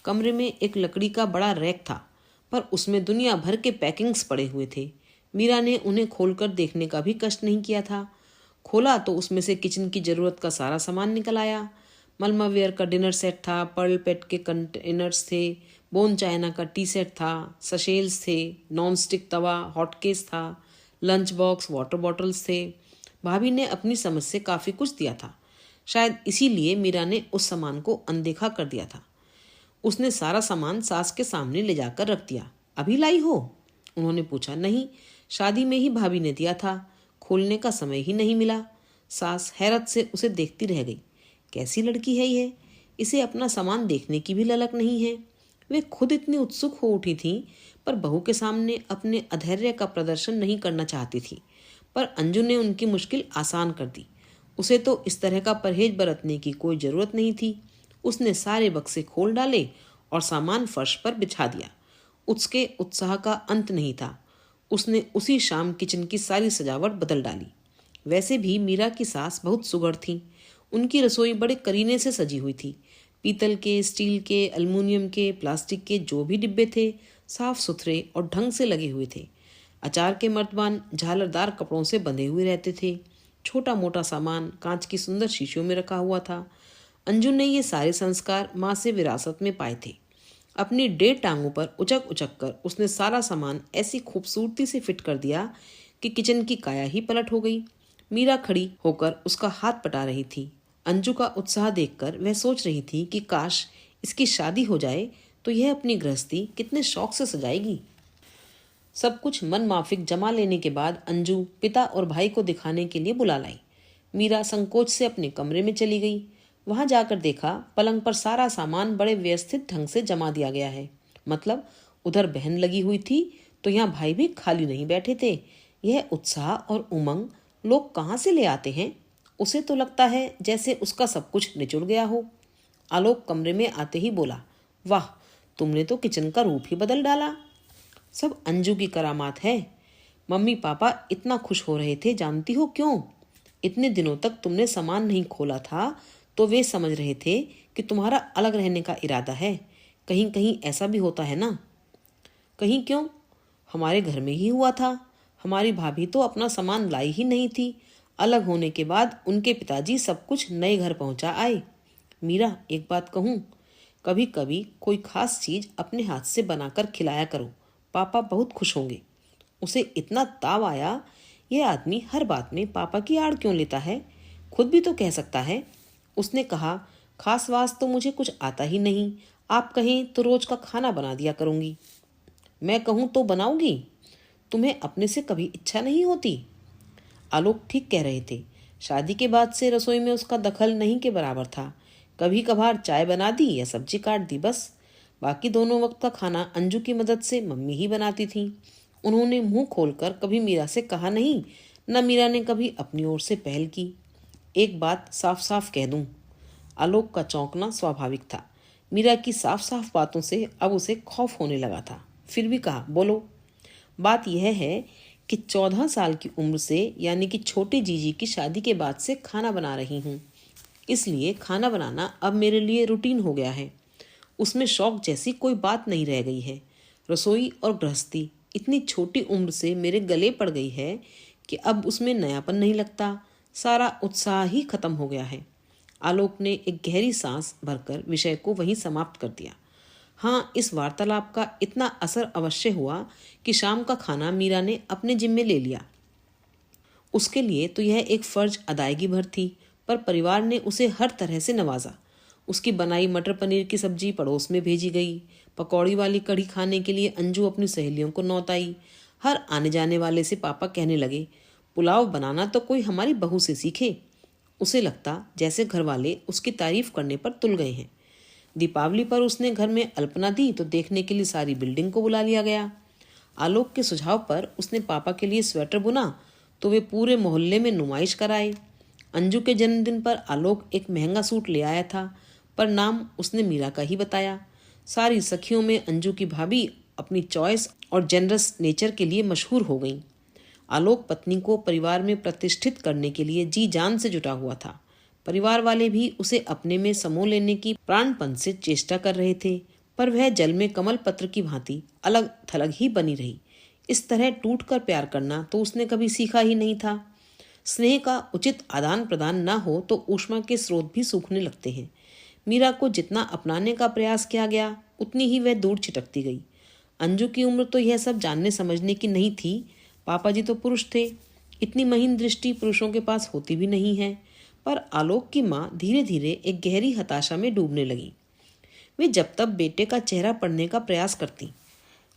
कमरे में एक लकड़ी का बड़ा रैक था, पर उसमें दुनिया भर के पैकिंग्स पड़े हुए थे। मीरा ने उन्हें खोलकर देखने का भी कष्ट नहीं किया था। खोला तो उसमें से किचन की ज़रूरत का सारा सामान निकल आया। मलमावेयर का डिनर सेट था, पर्ल पेट के कंटेनर्स थे, बोन चाइना का टी सेट था, सशेल्स थे, नॉन स्टिक तवा, हॉटकेस था, लंच बॉक्स, वाटर बॉटल्स थे। भाभी ने अपनी समझ से काफ़ी कुछ दिया था। शायद इसीलिए मीरा ने उस सामान को अनदेखा कर दिया था। उसने सारा सामान सास के सामने ले जाकर रख दिया। अभी लाई हो? उन्होंने पूछा। नहीं, शादी में ही भाभी ने दिया था, खोलने का समय ही नहीं मिला। सास हैरत से उसे देखती रह गई। कैसी लड़की है ये, इसे अपना सामान देखने की भी ललक नहीं है। वे खुद इतनी उत्सुक हो उठी थी, पर बहू के सामने अपने अधैर्य का प्रदर्शन नहीं करना चाहती थी। पर अंजू ने उनकी मुश्किल आसान कर दी। उसे तो इस तरह का परहेज बरतने की कोई जरूरत नहीं थी। उसने सारे बक्से खोल डाले और सामान फर्श पर बिछा दिया। उसके उत्साह का अंत नहीं था। उसने उसी शाम किचन की सारी सजावट बदल डाली। वैसे भी मीरा की सास बहुत सुघड़ थी। उनकी रसोई बड़े करीने से सजी हुई थी। पीतल के, स्टील के, अल्मुनियम के, प्लास्टिक के जो भी डिब्बे थे साफ सुथरे और ढंग से लगे हुए थे। अचार के मर्तबान झालरदार कपड़ों से बंधे हुए रहते थे। छोटा मोटा सामान कांच की सुंदर शीशियों में रखा हुआ था। अंजू ने ये सारे संस्कार माँ से विरासत में पाए थे। अपनी 1.5 टांगों पर उचक उचक कर उसने सारा सामान ऐसी खूबसूरती से फिट कर दिया कि किचन की काया ही पलट हो गई। मीरा खड़ी होकर उसका हाथ पटा रही थी। अंजू का उत्साह देखकर वह सोच रही थी कि काश इसकी शादी हो जाए तो यह अपनी गृहस्थी कितने शौक से सजाएगी। सब कुछ मन माफिक जमा लेने के बाद अंजू पिता और भाई को दिखाने के लिए बुला लाई। मीरा संकोच से अपने कमरे में चली गई। वहां जाकर देखा पलंग पर सारा सामान बड़े व्यवस्थित ढंग से जमा दिया गया है। मतलब उधर बहन लगी हुई थी तो यहाँ भाई भी खाली नहीं बैठे थे। यह उत्साह और उमंग लोग कहाँ से ले आते हैं? उसे तो लगता है जैसे उसका सब कुछ निचुड़ गया हो। आलोक कमरे में आते ही बोला, वाह, तुमने तो किचन का रूप ही बदल डाला। सब अंजू की करामात है। मम्मी पापा इतना खुश हो रहे थे, जानती हो क्यों? इतने दिनों तक तुमने सामान नहीं खोला था तो वे समझ रहे थे कि तुम्हारा अलग रहने का इरादा है। कहीं कहीं ऐसा भी होता है ना? कहीं क्यों, हमारे घर में ही हुआ था। हमारी भाभी तो अपना सामान लाई ही नहीं थी। अलग होने के बाद उनके पिताजी सब कुछ नए घर पहुंचा आए। मीरा, एक बात कहूँ, कभी कभी कोई खास चीज अपने हाथ से बनाकर खिलाया करो, पापा बहुत खुश होंगे। उसे इतना ताव आया, यह आदमी हर बात में पापा की आड़ क्यों लेता है? खुद भी तो कह सकता है। उसने कहा, खास वास तो मुझे कुछ आता ही नहीं, आप कहें तो रोज का खाना बना दिया करूंगी। मैं कहूँ तो बनाऊंगी? तुम्हें अपने से कभी इच्छा नहीं होती? आलोक ठीक कह रहे थे। शादी के बाद से रसोई में उसका दखल नहीं के बराबर था। कभी कभार चाय बना दी या सब्जी काट दी, बस। बाकी दोनों वक्त का खाना अंजू की मदद से मम्मी ही बनाती थी। उन्होंने मुंह खोलकर कभी मीरा से कहा नहीं, न मीरा ने कभी अपनी ओर से पहल की। एक बात साफ साफ कह दूं, आलोक का चौंकना स्वाभाविक था। मीरा की साफ साफ बातों से अब उसे खौफ होने लगा था। फिर भी कहा, बोलो। बात यह है कि 14 साल की उम्र से, यानी कि छोटी जीजी की शादी के बाद से खाना बना रही हूँ। इसलिए खाना बनाना अब मेरे लिए रूटीन हो गया है। उसमें शौक जैसी कोई बात नहीं रह गई है। रसोई और गृहस्थी इतनी छोटी उम्र से मेरे गले पड़ गई है कि अब उसमें नयापन नहीं लगता। सारा उत्साह ही खत्म हो गया है। आलोक ने एक गहरी सांस भरकर विषय को वहीं समाप्त कर दिया। हाँ, इस वार्तालाप का इतना असर अवश्य हुआ कि शाम का खाना मीरा ने अपने जिम्मे ले लिया। उसके लिए तो यह एक फर्ज अदायगी भर थी, पर परिवार ने उसे हर तरह से नवाजा। उसकी बनाई मटर पनीर की सब्जी पड़ोस में भेजी गई। पकौड़ी वाली कढ़ी खाने के लिए अंजू अपनी सहेलियों को नौताई। हर आने जाने वाले से पापा कहने लगे, पुलाव बनाना तो कोई हमारी बहू से सीखे। उसे लगता जैसे घर वाले उसकी तारीफ करने पर तुल गए हैं। दीपावली पर उसने घर में अल्पना दी तो देखने के लिए सारी बिल्डिंग को बुला लिया गया। आलोक के सुझाव पर उसने पापा के लिए स्वेटर बुना तो वे पूरे मोहल्ले में नुमाइश कराए। अंजू के जन्मदिन पर आलोक एक महंगा सूट ले आया था, पर नाम उसने मीरा का ही बताया। सारी सखियों में अंजू की भाभी अपनी चॉइस और जेनरस नेचर के लिए मशहूर हो गई। आलोक पत्नी को परिवार में प्रतिष्ठित करने के लिए जी जान से जुटा हुआ था। परिवार वाले भी उसे अपने में समो लेने की प्राणपन से चेष्टा कर रहे थे, पर वह जल में कमल पत्र की भांति अलग थलग ही बनी रही। इस तरह टूट कर प्यार करना तो उसने कभी सीखा ही नहीं था। स्नेह का उचित आदान प्रदान न हो तो ऊष्मा के स्रोत भी सूखने लगते हैं। मीरा को जितना अपनाने का प्रयास किया गया, उतनी ही वह दूर छिटकती गई। अंजू की उम्र तो यह सब जानने समझने की नहीं थी। पापा जी तो पुरुष थे, इतनी महीन दृष्टि पुरुषों के पास होती भी नहीं है। पर आलोक की माँ धीरे धीरे एक गहरी हताशा में डूबने लगी। वे जब तब बेटे का चेहरा पढ़ने का प्रयास करती।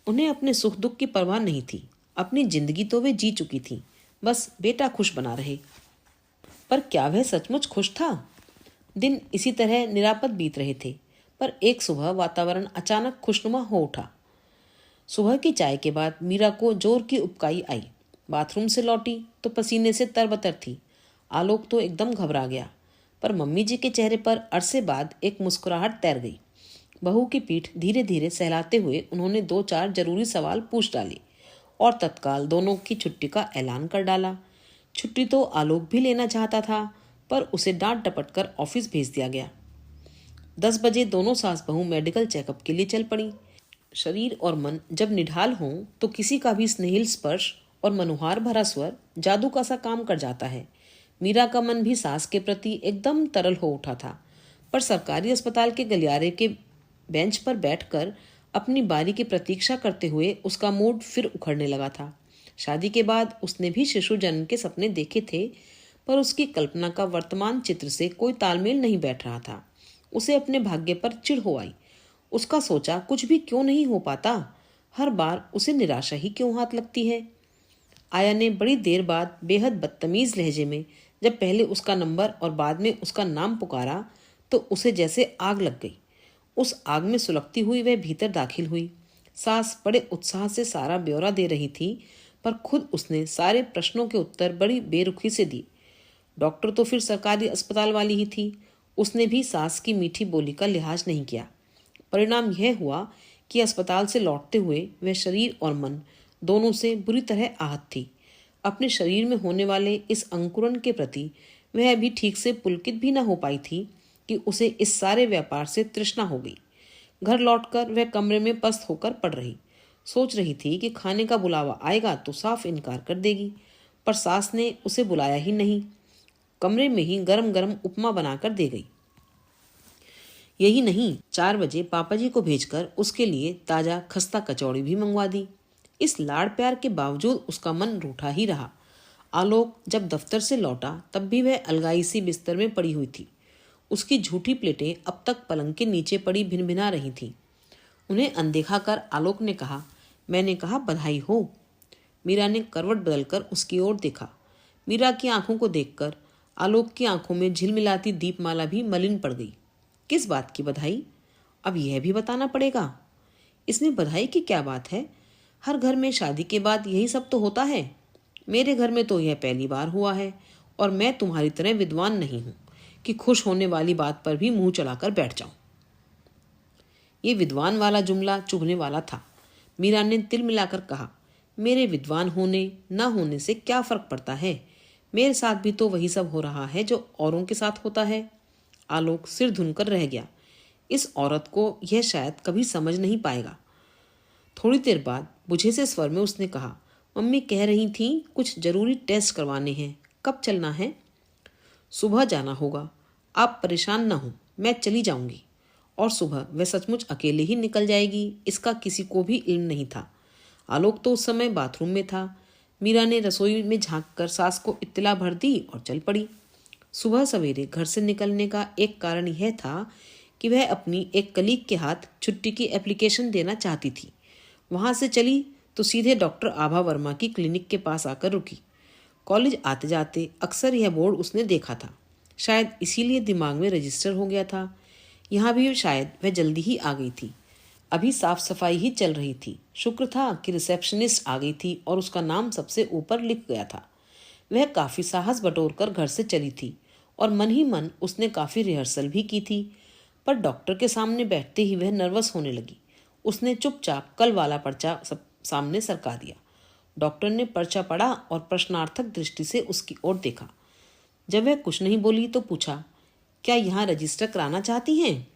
उन्हें अपने सुख दुख की परवाह नहीं थी। अपनी जिंदगी तो वे जी चुकी थी, बस बेटा खुश बना रहे। पर क्या वह सचमुच खुश था? दिन इसी तरह निरापद बीत रहे थे, पर एक सुबह वातावरण अचानक खुशनुमा हो उठा। सुबह की चाय के बाद मीरा को जोर की उबकाई आई। बाथरूम से लौटी तो पसीने से तरबतर थी। आलोक तो एकदम घबरा गया, पर मम्मी जी के चेहरे पर अरसे बाद एक मुस्कुराहट तैर गई। बहू की पीठ धीरे धीरे सहलाते हुए उन्होंने 2-4 जरूरी सवाल पूछ डाले और तत्काल दोनों की छुट्टी का ऐलान कर डाला। छुट्टी तो आलोक भी लेना चाहता था, पर उसे डांट डपट कर ऑफिस भेज दिया गया। 10 बजे दोनों सास बहू मेडिकल चेकअप के लिए चल पड़ी। शरीर और मन जब निढाल हों तो किसी का भी स्नेहिल स्पर्श और मनोहार भरा स्वर जादू का सा काम कर जाता है। मीरा का मन भी सास के प्रति एकदम तरल हो उठा था, पर सरकारी अस्पताल के गलियारे के बेंच पर बैठकर अपनी बारी की प्रतीक्षा करते हुए उसका मूड फिर उखड़ने लगा था। शादी के बाद उसने भी शिशु जन्म के सपने देखे थे, पर उसकी कल्पना का वर्तमान चित्र से कोई तालमेल नहीं बैठ रहा था। उसे अपने भाग्य पर चिढ़ हो आई। उसका सोचा कुछ भी क्यों नहीं हो पाता। हर बार उसे निराशा ही क्यों हाथ लगती है? आया ने बड़ी देर बाद बेहद बदतमीज लहजे में जब पहले उसका नंबर और बाद में उसका नाम पुकारा तो उसे जैसे आग लग गई। उस आग में सुलगती हुई वह भीतर दाखिल हुई। सास बड़े उत्साह से सारा ब्यौरा दे रही थी, पर खुद उसने सारे प्रश्नों के उत्तर बड़ी बेरुखी से दी। डॉक्टर तो फिर सरकारी अस्पताल वाली ही थी। उसने भी सास की मीठी बोली का लिहाज नहीं किया। परिणाम यह हुआ कि अस्पताल से लौटते हुए वह शरीर और मन दोनों से बुरी तरह आहत थी। अपने शरीर में होने वाले इस अंकुरन के प्रति वह अभी ठीक से पुलकित भी न हो पाई थी कि उसे इस सारे व्यापार से तृष्णा हो गई। घर लौटकर वह कमरे में पस्त होकर पड़ रही। सोच रही थी कि खाने का बुलावा आएगा तो साफ इनकार कर देगी, पर सास ने उसे बुलाया ही नहीं। कमरे में ही गरम गरम उपमा बनाकर दे गई। यही नहीं, 4 बजे पापा जी को भेजकर उसके लिए ताजा खस्ता कचौड़ी भी मंगवा दी। इस लाड़ प्यार के बावजूद उसका मन रूठा ही रहा। आलोक जब दफ्तर से लौटा तब भी वह अलगाई सी बिस्तर में पड़ी हुई थी। उसकी झूठी प्लेटें अब तक पलंग के नीचे पड़ी भिनभिना रही थीं। उन्हें अनदेखा कर आलोक ने कहा, मैंने कहा बधाई हो। मीरा ने करवट बदलकर उसकी ओर देखा। मीरा की आंखों को देखकर आलोक की आंखों में झिलमिलाती दीपमाला भी मलिन पड़ गई। किस बात की बधाई? अब यह भी बताना पड़ेगा। इसमें बधाई की क्या बात है? हर घर में शादी के बाद यही सब तो होता है। मेरे घर में तो यह पहली बार हुआ है, और मैं तुम्हारी तरह विद्वान नहीं हूं कि खुश होने वाली बात पर भी मुंह चढ़ाकर बैठ जाऊं। ये विद्वान वाला जुमला चुभने वाला था। मीरा ने तिल मिलाकर कहा, मेरे विद्वान होने न होने से क्या फर्क पड़ता है? मेरे साथ भी तो वही सब हो रहा है जो औरों के साथ होता है। आलोक सिर धुनकर रह गया। इस औरत को यह शायद कभी समझ नहीं पाएगा। थोड़ी देर बाद बुझे से स्वर में उसने कहा, मम्मी कह रही थी कुछ जरूरी टेस्ट करवाने हैं, कब चलना है? सुबह जाना होगा। आप परेशान न हो, मैं चली जाऊंगी। और सुबह वह सचमुच अकेले ही निकल जाएगी, इसका किसी को भी इल्म नहीं था। आलोक तो उस समय बाथरूम में था। मीरा ने रसोई में झांककर सास को इत्तला भर दी और चल पड़ी। सुबह सवेरे घर से निकलने का एक कारण यह था कि वह अपनी एक कलीग के हाथ छुट्टी की एप्लीकेशन देना चाहती थी। वहां से चली तो सीधे डॉक्टर आभा वर्मा की क्लिनिक के पास आकर रुकी। कॉलेज आते जाते अक्सर यह बोर्ड उसने देखा था। शायद इसीलिए दिमाग में रजिस्टर हो गया था। यहाँ भी शायद वह जल्दी ही आ गई थी। अभी साफ सफाई ही चल रही थी। शुक्र था कि रिसेप्शनिस्ट आ गई थी और उसका नाम सबसे ऊपर लिख गया था। वह काफी साहस बटोरकर घर से चली थी और मन ही मन उसने काफी रिहर्सल भी की थी, पर डॉक्टर के सामने बैठते ही वह नर्वस होने लगी। उसने चुपचाप कल वाला पर्चा सामने सरका दिया। डॉक्टर ने पर्चा पढ़ा और प्रश्नार्थक दृष्टि से उसकी ओर देखा। जब वह कुछ नहीं बोली तो पूछा, क्या यहाँ रजिस्टर कराना चाहती हैं?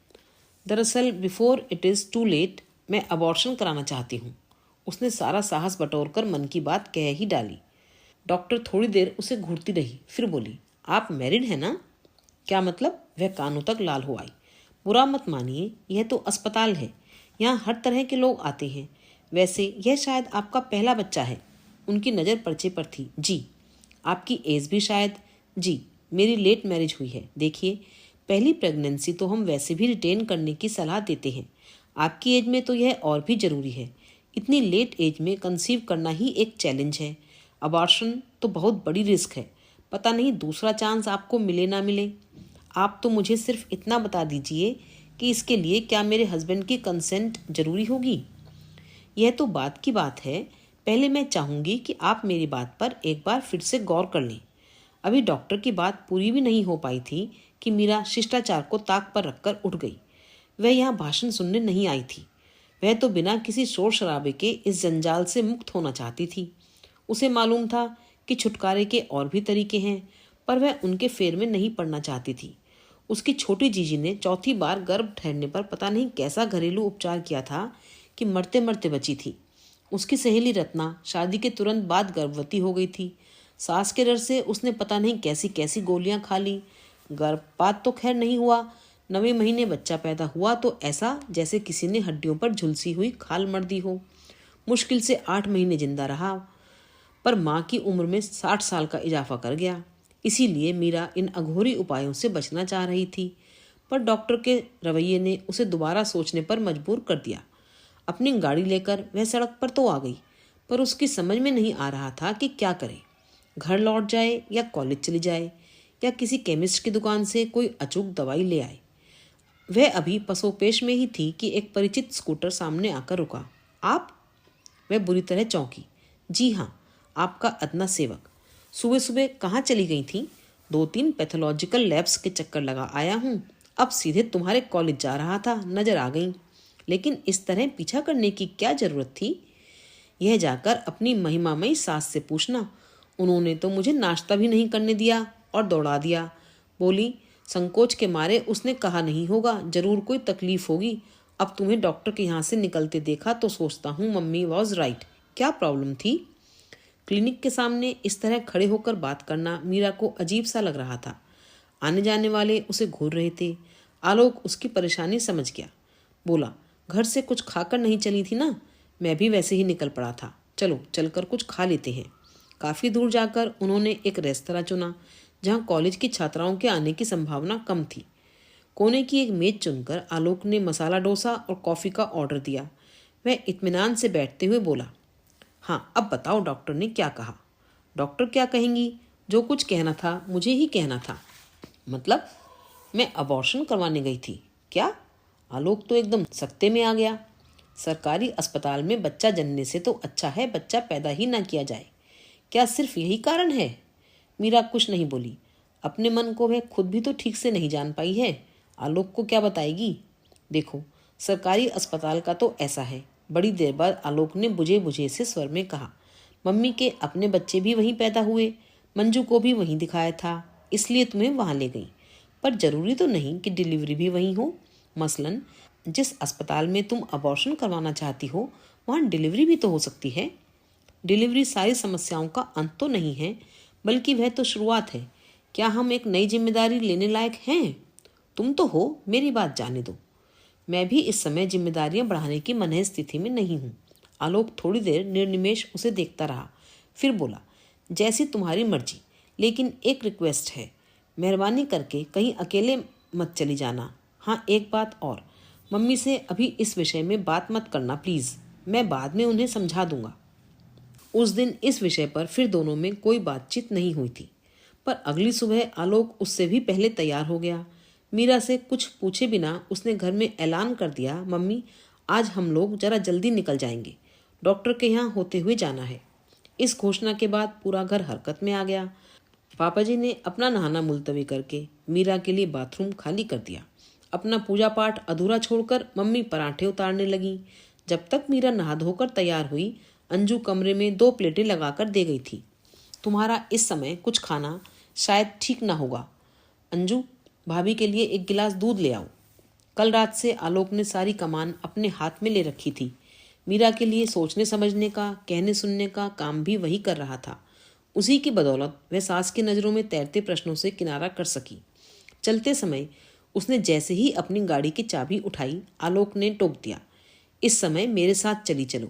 दरअसल before it is too late मैं अबॉर्शन कराना चाहती हूँ। उसने सारा साहस बटोरकर मन की बात कह ही डाली। डॉक्टर थोड़ी देर उसे घूरती रही, फिर बोली, आप मैरिड हैं ना? क्या मतलब? वह कानों तक लाल हो आई। बुरा मत मानिए, यह तो अस्पताल है, यहाँ हर तरह के लोग आते हैं। वैसे यह शायद आपका पहला बच्चा है। उनकी नज़र पर्चे पर थी। जी। आपकी एज भी शायद? जी, मेरी लेट मैरिज हुई है। देखिए, पहली प्रेगनेंसी तो हम वैसे भी रिटेन करने की सलाह देते हैं। आपकी एज में तो यह और भी ज़रूरी है। इतनी लेट एज में कंसीव करना ही एक चैलेंज है। अबॉर्शन तो बहुत बड़ी रिस्क है। पता नहीं दूसरा चांस आपको मिले ना मिले। आप तो मुझे सिर्फ इतना बता दीजिए कि इसके लिए क्या मेरे हस्बैंड की कंसेंट जरूरी होगी? यह तो बात की बात है। पहले मैं चाहूँगी कि आप मेरी बात पर एक बार फिर से गौर कर लें। अभी डॉक्टर की बात पूरी भी नहीं हो पाई थी कि मीरा शिष्टाचार को ताक पर रखकर उठ गई। वह यहाँ भाषण सुनने नहीं आई थी। वह तो बिना किसी शोर शराबे के इस जंजाल से मुक्त होना चाहती थी। उसे मालूम था कि छुटकारे के और भी तरीके हैं, पर वह उनके फेर में नहीं पड़ना चाहती थी। उसकी छोटी जीजी ने चौथी बार गर्भ ठहरने पर पता नहीं कैसा घरेलू उपचार किया था कि मरते मरते बची थी। उसकी सहेली रत्ना शादी के तुरंत बाद गर्भवती हो गई थी। सास के डर से उसने पता नहीं कैसी कैसी गोलियां खा ली। गर्भपात तो खैर नहीं हुआ। 9वें महीने बच्चा पैदा हुआ तो ऐसा जैसे किसी ने हड्डियों पर झुलसी हुई खाल मर दी हो। मुश्किल से 8 महीने जिंदा रहा, पर माँ की उम्र में 60 साल का इजाफा कर गया। इसीलिए मीरा इन अघोरी उपायों से बचना चाह रही थी, पर डॉक्टर के रवैये ने उसे दोबारा सोचने पर मजबूर कर दिया। अपनी गाड़ी लेकर वह सड़क पर तो आ गई, पर उसकी समझ में नहीं आ रहा था कि क्या करे। घर लौट जाए या कॉलेज चली जाए या किसी केमिस्ट की दुकान से कोई अचूक दवाई ले आए। वह अभी पसोपेश में ही थी कि एक परिचित स्कूटर सामने आकर रुका। आप? वह बुरी तरह चौंकी। जी हाँ, आपका अदना सेवक। सुबह सुबह कहाँ चली गई थी? 2-3 पैथोलॉजिकल लैब्स के चक्कर लगा आया हूँ। अब सीधे तुम्हारे कॉलेज जा रहा था, नजर आ गई। लेकिन इस तरह पीछा करने की क्या जरूरत थी? यह जाकर अपनी महिमामयी सास से पूछना। उन्होंने तो मुझे नाश्ता भी नहीं करने दिया और दौड़ा दिया। बोली, संकोच के मारे उसने कहा नहीं होगा, जरूर कोई तकलीफ होगी। अब तुम्हें डॉक्टर के यहाँ से निकलते देखा तो सोचता हूँ मम्मी वॉज राइट। क्या प्रॉब्लम थी? क्लिनिक के सामने इस तरह खड़े होकर बात करना मीरा को अजीब सा लग रहा था। आने जाने वाले उसे घूर रहे थे। आलोक उसकी परेशानी समझ गया। बोला, घर से कुछ खाकर नहीं चली थी ना? मैं भी वैसे ही निकल पड़ा था। चलो चलकर कुछ खा लेते हैं। काफ़ी दूर जाकर उन्होंने एक रेस्तरां चुना जहाँ कॉलेज की छात्राओं के आने की संभावना कम थी। कोने की एक मेज चुनकर आलोक ने मसाला डोसा और कॉफ़ी का ऑर्डर दिया। वह इत्मीनान से बैठते हुए बोला, हाँ अब बताओ डॉक्टर ने क्या कहा? डॉक्टर क्या कहेंगी? जो कुछ कहना था मुझे ही कहना था। मतलब? मैं अबॉर्शन करवाने गई थी क्या? आलोक तो एकदम सख्ते में आ गया। सरकारी अस्पताल में बच्चा जनने से तो अच्छा है बच्चा पैदा ही ना किया जाए। क्या सिर्फ यही कारण है? मीरा कुछ नहीं बोली। अपने मन को वह खुद भी तो ठीक से नहीं जान पाई है, आलोक को क्या बताएगी? देखो, सरकारी अस्पताल का तो ऐसा है। बड़ी देर बाद आलोक ने बुझे बुझे से स्वर में कहा, मम्मी के अपने बच्चे भी वहीं पैदा हुए, मंजू को भी वहीं दिखाया था, इसलिए तुम्हें वहां ले गई। पर जरूरी तो नहीं कि डिलीवरी भी वहीं हो। मसलन जिस अस्पताल में तुम अबॉर्शन करवाना चाहती हो वहाँ डिलीवरी भी तो हो सकती है। डिलीवरी सारी समस्याओं का अंत तो नहीं है, बल्कि वह तो शुरुआत है। क्या हम एक नई जिम्मेदारी लेने लायक हैं? तुम तो हो, मेरी बात जाने दो। मैं भी इस समय जिम्मेदारियां बढ़ाने की मनह स्थिति में नहीं हूँ। आलोक थोड़ी देर निर्निमेष उसे देखता रहा, फिर बोला, जैसी तुम्हारी मर्जी, लेकिन एक रिक्वेस्ट है। मेहरबानी करके कहीं अकेले मत चली जाना। हाँ, एक बात और, मम्मी से अभी इस विषय में बात मत करना प्लीज़। मैं बाद में उन्हें समझा दूंगा। उस दिन इस विषय पर फिर दोनों में कोई बातचीत नहीं हुई थी, पर अगली सुबह आलोक उससे भी पहले तैयार हो गया। मीरा से कुछ पूछे बिना उसने घर में ऐलान कर दिया, मम्मी आज हम लोग जरा जल्दी निकल जाएंगे, डॉक्टर के यहाँ होते हुए जाना है। इस घोषणा के बाद पूरा घर हरकत में आ गया। पापा जी ने अपना नहाना मुलतवी करके मीरा के लिए बाथरूम खाली कर दिया। अपना पूजा पाठ अधूरा छोड़कर मम्मी पराठे उतारने लगी। जब तक मीरा नहा धोकर तैयार हुई, अंजू कमरे में 2 प्लेटें लगाकर दे गई थी। तुम्हारा इस समय कुछ खाना शायद ठीक ना होगा। अंजू, भाभी के लिए एक गिलास दूध ले आओ। कल रात से आलोक ने सारी कमान अपने हाथ में ले रखी थी। मीरा के लिए सोचने समझने का, कहने सुनने का काम भी वही कर रहा था। उसी की बदौलत वह सास की नज़रों में तैरते प्रश्नों से किनारा कर सकी। चलते समय उसने जैसे ही अपनी गाड़ी की चाबी उठाई, आलोक ने टोक दिया, इस समय मेरे साथ चली चलो,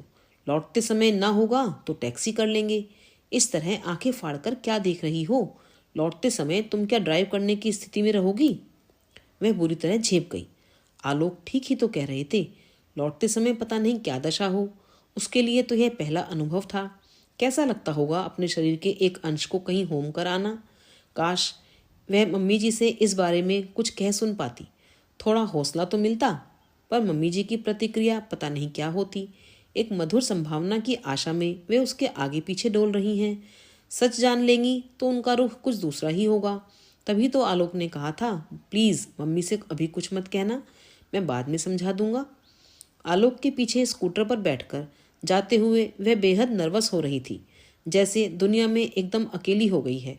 लौटते समय ना होगा तो टैक्सी कर लेंगे। इस तरह आंखें फाड़कर क्या देख रही हो? लौटते समय तुम क्या ड्राइव करने की स्थिति में रहोगी? वह बुरी तरह झेप गई। आलोक ठीक ही तो कह रहे थे, लौटते समय पता नहीं क्या दशा हो। उसके लिए तो यह पहला अनुभव था। कैसा लगता होगा अपने शरीर के एक अंश को कहीं होम कर आना। काश वह मम्मी जी से इस बारे में कुछ कह सुन पाती, थोड़ा हौसला तो मिलता। पर मम्मी जी की प्रतिक्रिया पता नहीं क्या होती। एक मधुर संभावना की आशा में वे उसके आगे पीछे डोल रही हैं। सच जान लेंगी तो उनका रुख कुछ दूसरा ही होगा। तभी तो आलोक ने कहा था, प्लीज़ मम्मी से अभी कुछ मत कहना, मैं बाद में समझा दूंगा। आलोक के पीछे स्कूटर पर बैठकर जाते हुए वह बेहद नर्वस हो रही थी, जैसे दुनिया में एकदम अकेली हो गई है।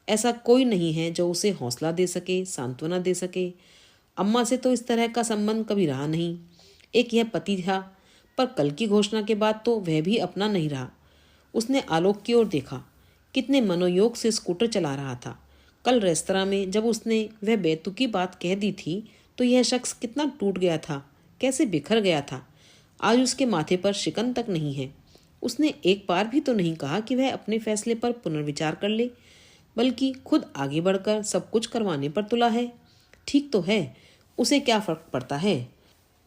ऐसा कोई नहीं है जो उसे हौसला दे सके, सांत्वना दे सके। अम्मा से तो इस तरह का संबंध कभी रहा नहीं। एक यह पति था, पर कल की घोषणा के बाद तो वह भी अपना नहीं रहा। उसने आलोक की ओर देखा, कितने मनोयोग से स्कूटर चला रहा था। कल रेस्तरां में जब उसने वह बेतुकी बात कह दी थी तो यह शख्स कितना टूट गया था, कैसे बिखर गया था। आज उसके माथे पर शिकन तक नहीं है। उसने एक बार भी तो नहीं कहा कि वह अपने फैसले पर पुनर्विचार कर ले, बल्कि खुद आगे बढ़कर सब कुछ करवाने पर तुला है। ठीक तो है, उसे क्या फर्क पड़ता है?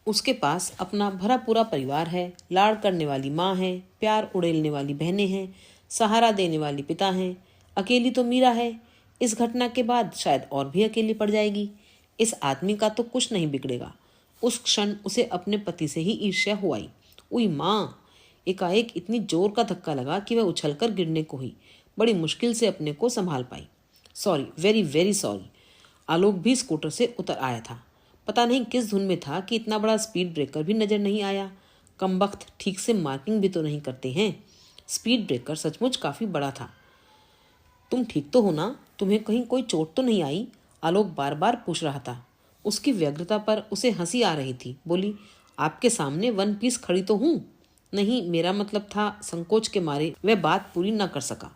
उसके पास अपना भरा पूरा परिवार है, लाड़ करने वाली माँ है, प्यार उड़ेलने वाली बहनें हैं, सहारा देने वाली पिता हैं। अकेली तो मीरा है। इस घटना के बाद शायद और भी अकेली पड़ जाएगी। इस आदमी का तो कुछ नहीं बिगड़ेगा। उस क्षण उसे अपने पति से ही ईर्ष्या हो आई। उई माँ! एकाएक इतनी जोर का धक्का लगा कि वह उछलकर गिरने को ही बड़ी मुश्किल से अपने को संभाल पाई। Sorry, very very sorry. Alok भी स्कूटर से उतर आया था। पता नहीं किस धुन में था कि इतना बड़ा स्पीड ब्रेकर भी नजर नहीं आया। कमबख्त ठीक से मार्किंग भी तो नहीं करते हैं। स्पीड ब्रेकर सचमुच काफी बड़ा था। तुम ठीक तो हो ना? तुम्हें कहीं कोई चोट तो नहीं आई? आलोक बार बार पूछ रहा था। उसकी व्यग्रता पर उसे हंसी आ रही थी। बोली, आपके सामने वन पीस खड़ी तो हूँ। नहीं, मेरा मतलब था। संकोच के मारे वह बात पूरी न कर सका।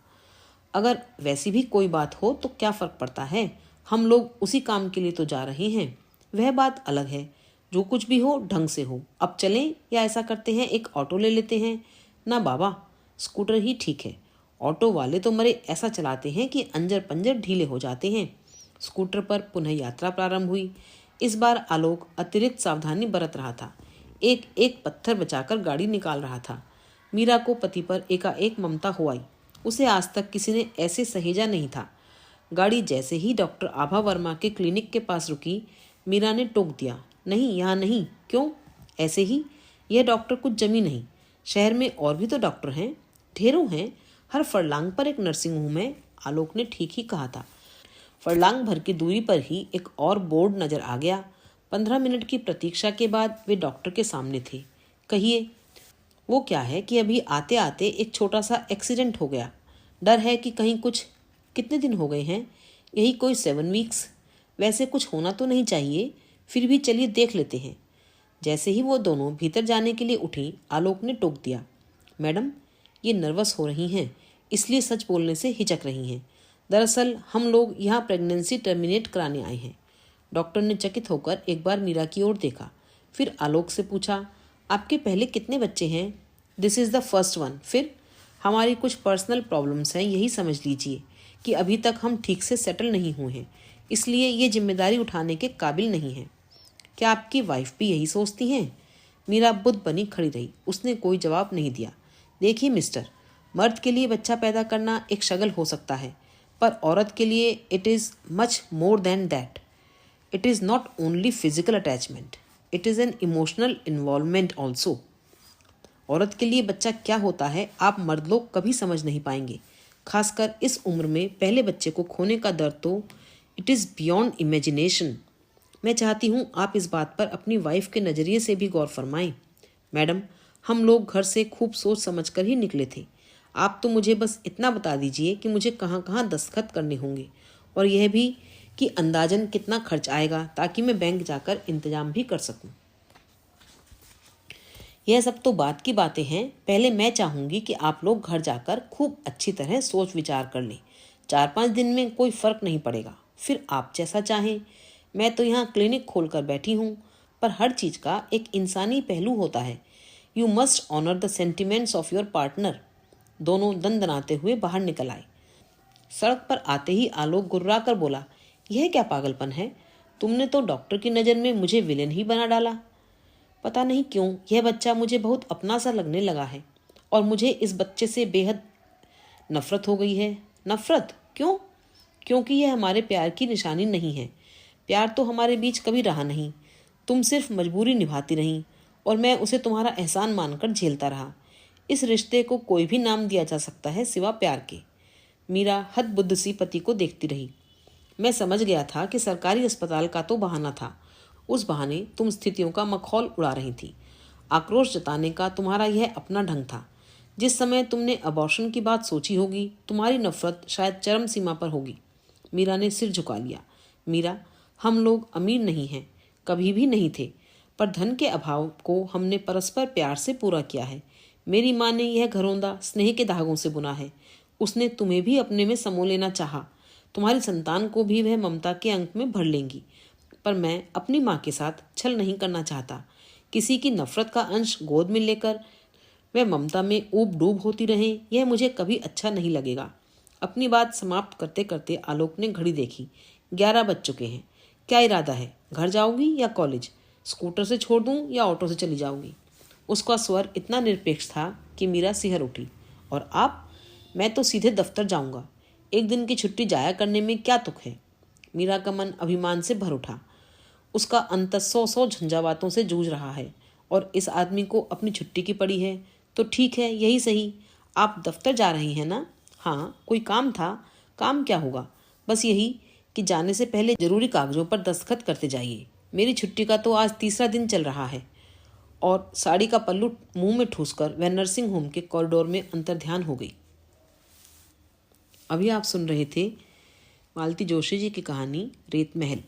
अगर वैसी भी कोई बात हो तो क्या फर्क पड़ता है? हम लोग उसी काम के लिए तो जा रहे हैं। वह बात अलग है। जो कुछ भी हो ढंग से हो। अब चलें या ऐसा करते हैं एक ऑटो ले लेते हैं? ना बाबा, स्कूटर ही ठीक है। ऑटो वाले तो मरे ऐसा चलाते हैं कि अंजर पंजर ढीले हो जाते हैं। स्कूटर पर पुनः यात्रा प्रारंभ हुई। इस बार आलोक अतिरिक्त सावधानी बरत रहा था। एक एक पत्थर बचाकर गाड़ी निकाल रहा था। मीरा को पति पर एकाएक ममता हो आई। उसे आज तक किसी ने ऐसे सहेजा नहीं था। गाड़ी जैसे ही डॉक्टर आभा वर्मा के क्लिनिक के पास रुकी, मीरा ने टोक दिया, नहीं, यहाँ नहीं। क्यों? ऐसे ही। यह डॉक्टर कुछ जमी नहीं। शहर में और भी तो डॉक्टर हैं, ढेरों हैं। हर फरलांग पर एक नर्सिंग होम है। आलोक ने ठीक ही कहा था। फरलांग भर की दूरी पर ही एक और बोर्ड नजर आ गया। 15 मिनट की प्रतीक्षा के बाद वे डॉक्टर के सामने थे। कहिए। वो क्या है कि अभी आते आते एक छोटा सा एक्सीडेंट हो गया। डर है कि कहीं कुछ। कितने दिन हो गए हैं? यही कोई 7 वीक्स। वैसे कुछ होना तो नहीं चाहिए, फिर भी चलिए देख लेते हैं। जैसे ही वो दोनों भीतर जाने के लिए उठी, आलोक ने टोक दिया, मैडम, ये नर्वस हो रही हैं, इसलिए सच बोलने से हिचक रही हैं। दरअसल हम लोग यहाँ प्रेगनेंसी टर्मिनेट कराने आए हैं। डॉक्टर ने चकित होकर एक बार मीरा की ओर देखा, फिर आलोक से पूछा, आपके पहले कितने बच्चे हैं? This is the first one. फिर? हमारी कुछ पर्सनल प्रॉब्लम्स हैं, यही समझ लीजिए कि अभी तक हम ठीक से सेटल नहीं हुए हैं, इसलिए ये जिम्मेदारी उठाने के काबिल नहीं है। क्या आपकी वाइफ भी यही सोचती हैं? मीरा बुद्ध बनी खड़ी रही। उसने कोई जवाब नहीं दिया। देखिए मिस्टर, मर्द के लिए बच्चा पैदा करना एक शगल हो सकता है, पर औरत के लिए it is much more than that. It is not only physical attachment, it is an emotional involvement also. औरत के लिए बच्चा क्या होता है आप मर्द लोग कभी समझ नहीं पाएंगे। खासकर इस उम्र में पहले बच्चे को खोने का दर्द तो इट इज़ बियॉन्ड इमेजिनेशन। मैं चाहती हूँ आप इस बात पर अपनी वाइफ के नज़रिए से भी गौर फरमाएं। मैडम, हम लोग घर से खूब सोच समझ कर ही निकले थे। आप तो मुझे बस इतना बता दीजिए कि मुझे कहाँ कहाँ दस्तखत करने होंगे, और यह भी कि अंदाजन कितना खर्च आएगा, ताकि मैं बैंक जाकर इंतजाम भी कर सकूं। यह सब तो बात की बातें हैं। पहले मैं चाहूँगी कि आप लोग घर जाकर खूब अच्छी तरह सोच विचार कर लें। 4-5 दिन में कोई फ़र्क नहीं पड़ेगा, फिर आप जैसा चाहें। मैं तो यहाँ क्लिनिक खोल कर बैठी हूँ, पर हर चीज़ का एक इंसानी पहलू होता है। You must honour the sentiments of your partner. दोनों दनदनाते हुए बाहर निकल आए। सड़क पर आते ही आलोक गुर्रा कर बोला, यह क्या पागलपन है? तुमने तो डॉक्टर की नज़र में मुझे विलेन ही बना डाला। पता नहीं क्यों यह बच्चा मुझे बहुत अपना सा लगने लगा है, और मुझे इस बच्चे से बेहद नफरत हो गई है। नफरत? क्यों? क्योंकि यह हमारे प्यार की निशानी नहीं है। प्यार तो हमारे बीच कभी रहा नहीं। तुम सिर्फ मजबूरी निभाती रही, और मैं उसे तुम्हारा एहसान मानकर झेलता रहा। इस रिश्ते को कोई भी नाम दिया जा सकता है सिवा प्यार के। मीरा हतबुद्ध सी पति को देखती रही। मैं समझ गया था कि सरकारी अस्पताल का तो बहाना था। उस बहाने तुम स्थितियों का मखौल उड़ा रही थी। आक्रोश जताने का तुम्हारा यह अपना ढंग था। जिस समय तुमने अबॉर्शन की बात सोची होगी, तुम्हारी नफरत शायद चरम सीमा पर होगी। मीरा ने सिर झुका लिया। मीरा, हम लोग अमीर नहीं हैं, कभी भी नहीं थे, पर धन के अभाव को हमने परस्पर प्यार से पूरा किया है। मेरी माँ ने यह घरौंदा स्नेह के धागों से बुना है। उसने तुम्हें भी अपने में समो लेना चाहा। तुम्हारी संतान को भी वह ममता के अंक में भर लेंगी, पर मैं अपनी माँ के साथ छल नहीं करना चाहता। किसी की नफरत का अंश गोद में लेकर वह ममता में ऊब डूब होती रहे, यह मुझे कभी अच्छा नहीं लगेगा। अपनी बात समाप्त करते करते आलोक ने घड़ी देखी। 11 बज चुके हैं। क्या इरादा है? घर जाओगी या कॉलेज? स्कूटर से छोड़ दूं या ऑटो से चली जाऊंगी? उसका स्वर इतना निरपेक्ष था कि मीरा सिहर उठी। और आप? मैं तो सीधे दफ्तर जाऊंगा। एक दिन की छुट्टी जाया करने में क्या तुक है? मीरा का मन अभिमान से भर उठा। उसका अंत 100 झंझावातों से जूझ रहा है और इस आदमी को अपनी छुट्टी की पड़ी है। तो ठीक है, यही सही। आप दफ्तर जा रही हैं ना? हाँ, कोई काम था। काम क्या होगा? बस यही कि जाने से पहले जरूरी कागजों पर दस्तखत करते जाइए। मेरी छुट्टी का तो आज तीसरा दिन चल रहा है। और साड़ी का पल्लू मुंह में ठूसकर वह नर्सिंग होम के कॉरिडोर में अंतर्ध्यान हो गई। अभी आप सुन रहे थे मालती जोशी जी की कहानी रेत महल।